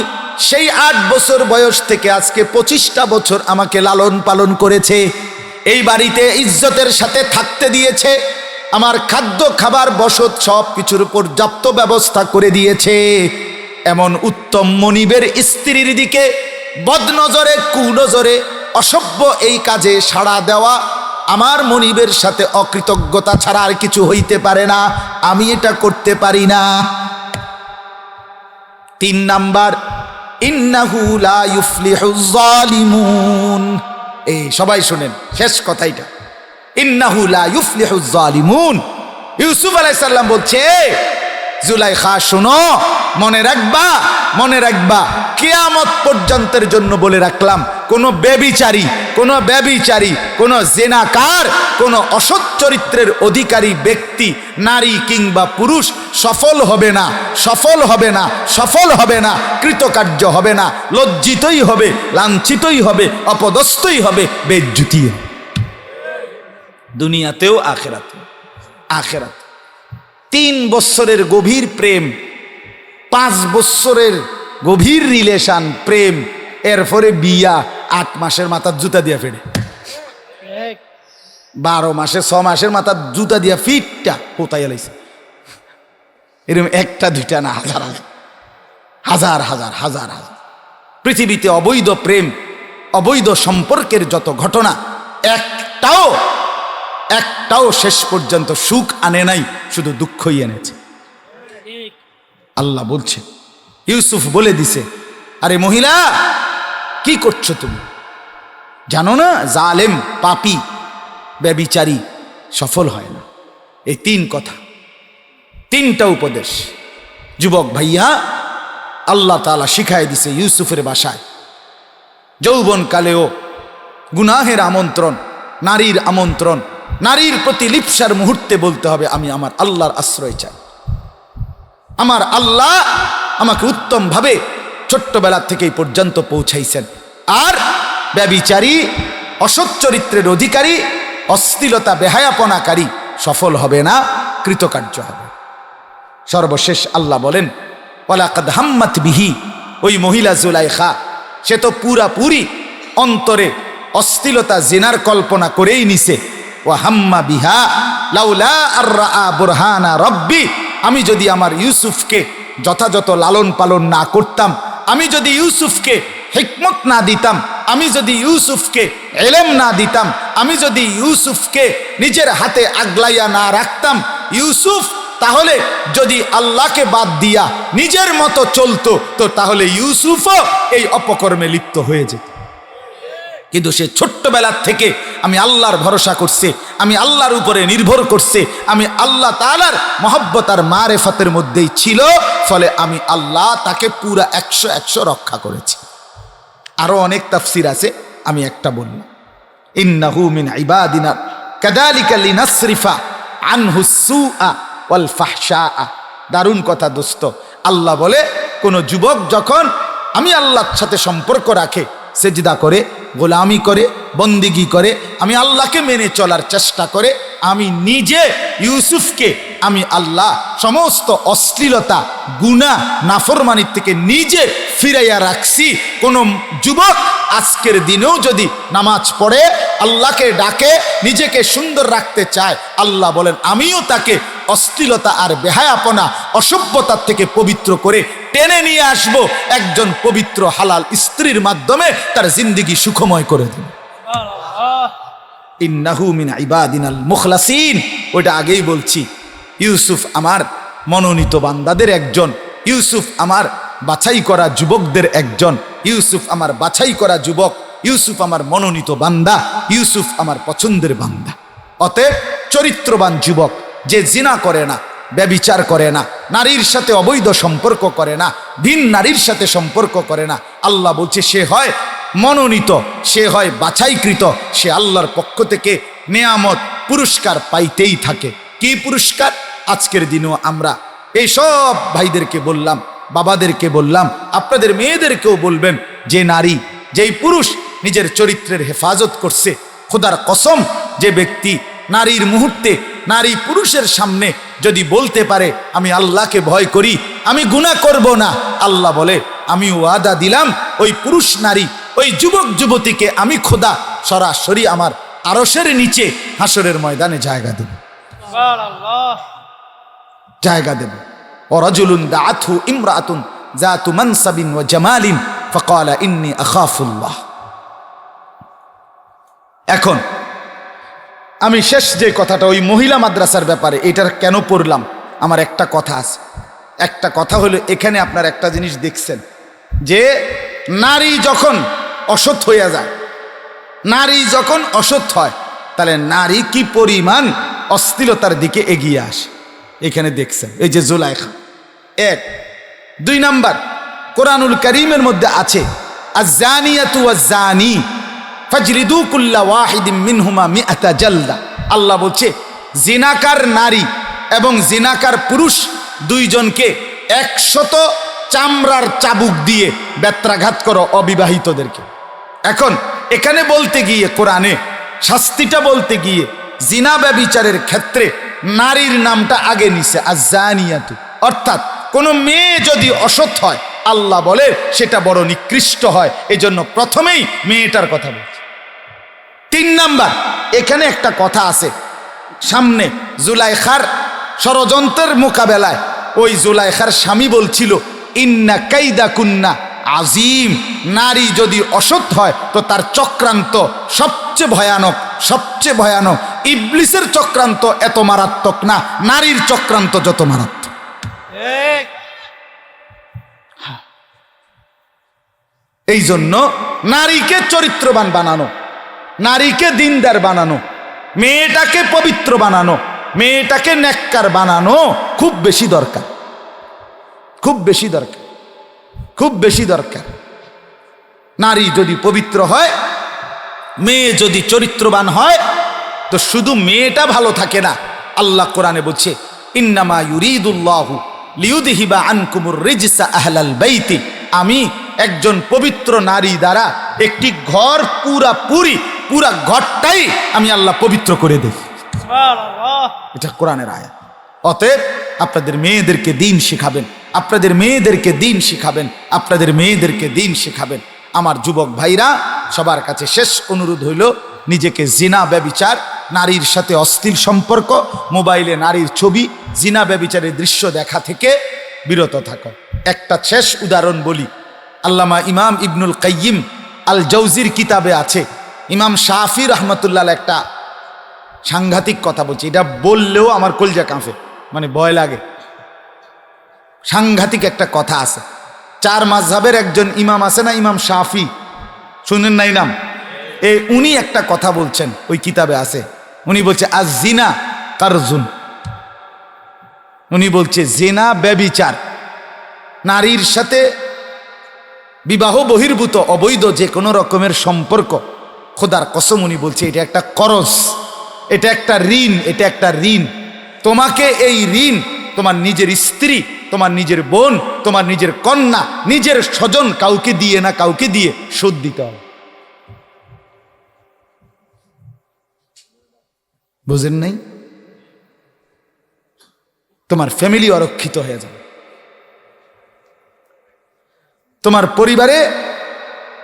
সেই 8 বছর বয়স থেকে আজকে 25টা বছর আমাকে লালন পালন করেছে, এই বাড়িতে ইজ্জতের সাথে থাকতে দিয়েছে, আমার খাদ্য খাবার বসত সব কিছুর পর্যাপ্ত ব্যবস্থা করে দিয়েছে। এমন উত্তম মনিবের স্ত্রীর দিকে বদনজরে কুনজরে অসভ্য এই কাজে সাড়া দেওয়া আমার মনিবের সাথে অকৃতজ্ঞতা ছাড়া আর কিছু হইতে পারে না, আমি এটা করতে পারি না। 3 নাম্বার, ইন্নাহু লা ইউফলিহুজ জালিমুন। এই সবাই শুনেন শেষ কথাইটা, ইন্নাহু লা ইউফলিহুজ জালিমুন। ইউসুফ আলাইহিস সালাম বলছে, জুলাইখা শোনো, মনে রাখবা, মনে রাখবা, কিয়ামত পর্যন্তের জন্য বলে রাখলাম, কোনো ব্যভিচারী, কোনো জেনাকার, কোনো অসৎ চরিত্রের অধিকারী ব্যক্তি, নারী কিংবা পুরুষ সফল হবে না, কৃতকার্য হবে না, লজ্জিতই হবে, লাঞ্ছিতই হবে, অপদস্থই হবে, বেইজ্জতি হবে, দুনিয়াতেও আখেরাতেও। 3 বছরের গভীর প্রেম, 5 বছরের গভীর রিলেশন প্রেম, এরপরে বিয়া, 8 মাসের মাথার জুতা দিয়া ফেড়ে, 12 মাসে 6 মাসের মাথার জুতা দিয়া ফিটটা কোথায় এলাইছে। এরকম 1টা 2টা না, হাজার হাজার পৃথিবীতে অবৈধ প্রেম, অবৈধ সম্পর্কের যত ঘটনা, একটাও শেষ পর্যন্ত সুখ আনে নাই, শুধু দুঃখই এনেছে। আল্লাহ বলছে, ইউসুফ বলে দিছে, আরে মহিলা কি করছো তুমি, জানো না জালেম পাপী ব্যভিচারী সফল হয় না। এই 3 কথা, 3টা উপদেশ যুবক ভাইয়া আল্লাহ তাআলা শিখাই দিছে ইউসুফের বাসায়। যৌবনকালেও গুনাহের আমন্ত্রণ, নারীর আমন্ত্রণ, নারীর প্রতি লিপ্সার মুহূর্তে বলতে হবে, আমি আমার আল্লাহর আশ্রয় চাই। আমার আল্লাহ আমাকে উত্তম ভাবে ছোট্টবেলা থেকেই পর্যন্ত পৌঁছাইছেন। আর ব্যভিচারী, অসৎ চরিত্রের অধিকারী, অশ্লীলতা বেহায়াপনাকারী সফল হবে না, কৃতকার্য হবে। সর্বশেষ আল্লাহ বলেন, ওয়ালাকাদ হাম্মাত বিহি, ওই মহিলা জুলাইখা, সে তো পুরাপুরি অন্তরে অশ্লীলতা জিনার কল্পনা করেই নিছে। ওয়া হাম্মা বিহা লাউলা আর রাআ বুরহানা রব্বি, আমি যদি আমার ইউসুফকে যথাযথ লালন পালন না করতাম, আমি যদি ইউসুফকে হিকমত না দিতাম, আমি যদি ইউসুফকে ইলম না দিতাম, আমি যদি ইউসুফকে নিজের হাতে আগলাইয়া না রাখতাম, ইউসুফ তাহলে যদি আল্লাহকে বাদ দিয়া নিজের মতো চলতো, তো তাহলে ইউসুফও এই অপকর্মে লিপ্ত হয়ে যেত। কিন্তু সে ছোট্টবেলার থেকে আমি আল্লাহর ভরসা করছে, আমি আল্লাহর উপরে নির্ভর করছে, আমি আল্লাহ তাআলার মহব্বত আর মারেফাতের মধ্যেই ছিল, ফলে আমি আল্লাহ তাকে পুরা 100 রক্ষা করেছি। আরো অনেক তাফসীর আছে, আমি একটা বললাম, ইন্নাহু মিন ইবাদিনা কাযালিকা লিনাসরিফা আনহু সুআ ওয়াল ফাহশা। দারুণ কথা দোস্ত। আল্লাহ বলে, কোন যুবক যখন আমি আল্লাহর সাথে সম্পর্ক রাখে, সেজদা করে, গোলামি করে, বন্দিগি করে, আমি আল্লাহকে মেনে চলার চেষ্টা করে, আমি নিজে ইউসুফকে আমি আল্লাহ সমস্ত অশ্লীলতা, গুনাহ, নাফরমানির থেকে নিজে ফিরাইয়া রাখছি। কোন যুবক আজকের দিনেও যদি নামাজ পড়ে, আল্লাহকে ডাকে, নিজেকে সুন্দর রাখতে চায়, আল্লাহ বলেন আমিও তাকে অশ্লীলতা আর বেহায়াপনা, অসভ্যতার থেকে পবিত্র করে টেনে নিয়ে আসবো, একজন পবিত্র হালাল স্ত্রীর মাধ্যমে তার জিন্দেগি সুখময় করে দেব। ইন্নাহু মিন ইবাদিনাল মুখলাসিন, ওটা আগেই বলছি। ইউসুফ আমার মনোনীত বান্দাদের একজন, ইউসুফ আমার বাছাই করা যুবকদের একজন, ইউসুফ আমার বাছাই করা যুবক, ইউসুফ আমার মনোনীত বান্দা, ইউসুফ আমার পছন্দের বান্দা। অতএব চরিত্রবান যুবক, যে জিনা করে না, ব্যভিচার করে না, নারীর সাথে অবৈধ সম্পর্ক করে না, ভিন নারীর সাথে সম্পর্ক করে না, আল্লাহ বলছে সে হয় মনোনীত, সে হয় বাছাইকৃত, সে আল্লাহর পক্ষ থেকে নেয়ামত পুরস্কার পাইতেই থাকে। কি পুরস্কার? আজকের দিনেও আমরা এই সব ভাইদেরকে বললাম, বাবাদেরকে বললাম, আপনাদের মেয়েদেরকেও বলবেন, যে নারী, যেই পুরুষ নিজের চরিত্রের হেফাজত করছে, খোদার কসম, যে ব্যক্তি নারীর মুহূর্তে নারী পুরুষের সামনে যদি বলতে পারে আমি আল্লাহকে ভয় করি, আমি গুনাহ করব না, আল্লাহ বলে আমি ওয়াদা দিলাম ওই পুরুষ নারী, ওই যুবক যুবতীকে আমি খোদা সরাসরি আমার আরশের নিচে হাসরের ময়দানে জায়গা দেব, জায়গা দেব। ওয়ারাজুলুন দাআতহু ইমরাআতুন যাতু মানসাবিন ওয়া জামালিন ফাকালা ইন্নী আখাফুল্লাহ। এখন আমি শেষ যে কথাটা ওই মহিলা মাদ্রাসার ব্যাপারে, এটার কেন পড়লাম, আমার একটা কথা আছে। একটা কথা হলো, এখানে আপনার একটা জিনিস দেখছেন যে নারী যখন অসৎ হইয়া যায়, নারী যখন অসৎ হয়, তাহলে নারী কি পরিমাণ অশ্লীলতার দিকে এগিয়ে আসে, এখানে দেখছেন। এই যে জুলাইখা, এক। দুই নাম্বার, কোরআনুল কারীমের মধ্যে আছে আয-যানিয়াতু ওয়াজ-যানি ফাজলিদু কুল্লা ওয়াহিদিন মিনহুমা মিআতা জালদা। আল্লাহ বলছে জিনাকার নারী এবং জিনাকার পুরুষ দুইজনকে 100 চামড়ার চাবুক দিয়ে বেত্রাঘাত করো অবিবাহিতদেরকে। এখন এখানে বলতে গিয়ে, কোরআনে শাস্তিটা বলতে গিয়ে জিনা ব্যভিচারের ক্ষেত্রে নারীর নামটা আগে নিছে, আয-যানিয়াতু। অর্থাৎ কোনো মেয়ে যদি অসৎ হয়, আল্লাহ বলে সেটা বড় নিকৃষ্ট হয়, এজন্য প্রথমেই মেয়েটার কথা বলছে। 3 নাম্বার, এখানে একটা কথা আছে, সামনে জুলাইখার ষড়যন্ত্রের মোকাবেলায় ওই জুলাইখার স্বামী বলছিল ইন্না কাইদা কুন্না আজিম। নারী যদি অসৎ হয় তো তার চক্রান্ত সবচেয়ে ভয়ানক, সবচেয়ে ভয়ানক। ইবলিসের চক্রান্ত এত মারাত্মক না, নারীর চক্রান্ত যত মারাত্মক। এই জন্য নারীকে চরিত্রবান বানানো, নারীকে দিনদার বানানো, মেয়েটাকে পবিত্র বানানো, মেয়েটাকে নেককার বানানো খুব বেশি দরকার, খুব বেশি দরকার, খুব বেশি দরকার। নারী যদি পবিত্র হয়, মেয়ে যদি চরিত্রবান হয়, তো শুধু মেয়েটা ভালো থাকে না। আল্লাহ কোরআনে বলছে ইন্নামা ইউরিদুল্লাহু লিইউযহিবা আনকুমুর রিজসা আহলাল বাইতি। আমি একজন পবিত্র নারী দ্বারা একটি ঘর পুরা ঘরটাই আমি আল্লাহ পবিত্র করে দেই। সুবহানাল্লাহ, এটা কোরআনের আয়াত। অতএব আপনাদের মেয়েদেরকে দ্বীন শিখাবেন, আপনাদের মেয়েদেরকে দ্বীন শিখাবেন, আপনাদের মেয়েদেরকে দ্বীন শিখাবেন। আমার যুবক ভাইরা, সবার কাছে শেষ অনুরোধ হইল, নিজেকে জিনা ব্যভিচার, নারীর সাথে অশ্লীল সম্পর্ক, মোবাইলে নারীর ছবি, জিনা ব্যভিচারের দৃশ্য দেখা থেকে বিরত থাকো। একটা শেষ উদাহরণ বলি, আল্লামা ইমাম ইবনুল কাইয়িম আল জাওজির কিতাবে আছে, ইমাম শাফি রহমতুল্লাহ একটা সাংঘাতিক কথা বলছে, এটা বললেও আমার কলজা কাঁপে, মানে ভয় লাগে। সাংঘাতিক একটা কথা আছে। 4 মাযহাবের একজন ইমাম আছে না, ইমাম শাফি, শুনেন নাই নাম? উনি একটা কথা বলছেন, ওই কিতাবে আছে। উনি বলছে আজ-জিনা কারজুন। উনি বলছে জিনা ব্যভিচার, নারীর সাথে বিবাহ বহির্ভূত অবৈধ যে কোনো রকমের সম্পর্ক, খোদার কসম উনি বলছে এটা একটা করজ, এটা একটা ঋণ, এটা একটা ঋণ। তোমাকে এই ঋণ তোমার নিজের স্ত্রী, তোমার নিজের বোন, তোমার নিজের কন্যা, নিজের স্বজন, কাউকে দিয়ে না কাউকে দিয়ে শোধ দিতে হবে। বুঝেন নাই? তোমার ফ্যামিলি অরক্ষিত হয়ে যাবে, তোমার পরিবারে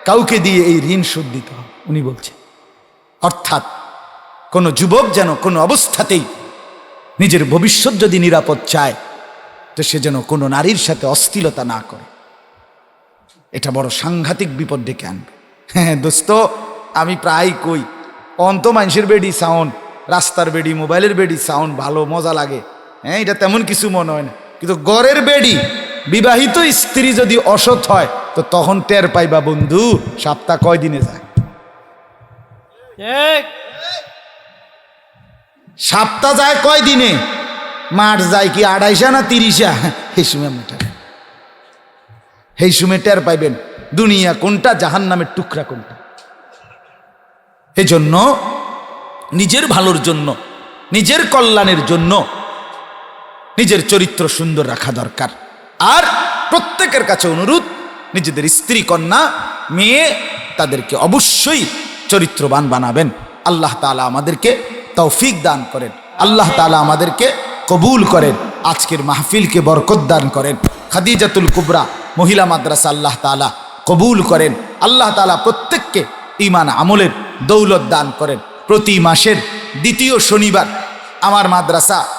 কাউকে দিয়ে এই ঋণ শোধ দিতে হবে, উনি বলছেন। অর্থাৎ কোন যুবক যেন কোনো অবস্থাতেই নিজের ভবিষ্যৎ যদি নিরাপদ চায়, তো সে যেন কোনো নারীর সাথে অশ্লীলতা না করে। এটা বড় সাংঘাতিক বিপদ ডেকে আনবে। হ্যাঁ দোস্ত, আমি প্রায় কই, অন্ত মানুষের বেডি সাউন্ড, রাস্তার বেডি, মোবাইলের বেডি সাউন্ড ভালো মজা লাগে, হ্যাঁ এটা তেমন কিছু মনে হয় না, কিন্তু ঘরের বেডি, বিবাহিত স্ত্রী যদি অসৎ হয়, তো তখন টের পাইবা বন্ধু, সপ্তাহ কয়দিনে যায়, সপ্তাহ যায় কয়দিনে, মাঠ যায় কি 28 না 30, এই সময় এই সময় টের পাইবেন দুনিয়া কোনটা, জাহান্নামের টুকরা কোনটা। এজন্য নিজের ভালোর জন্য নিজের কল্যাণের জন্য নিজের চরিত্র সুন্দর রাখা দরকার। আর প্রত্যেকের কাছে অনুরোধ, নিজেদের স্ত্রী কন্যা মেয়ে তাদেরকে অবশ্যই চরিত্রবান বানাবেন। আল্লাহ তাআলা আমাদেরকে তৌফিক দান করেন, আল্লাহ তাআলা আমাদেরকে কবুল করেন, আজকের মাহফিলকে বরকত দান করেন। খাদিজাতুল কুবরা মহিলা মাদ্রাসা আল্লাহ তাআলা কবুল করেন। আল্লাহ তাআলা প্রত্যেককে ঈমান আমলের দৌলত দান করেন। প্রতি মাসের দ্বিতীয় শনিবার আমার মাদ্রাসা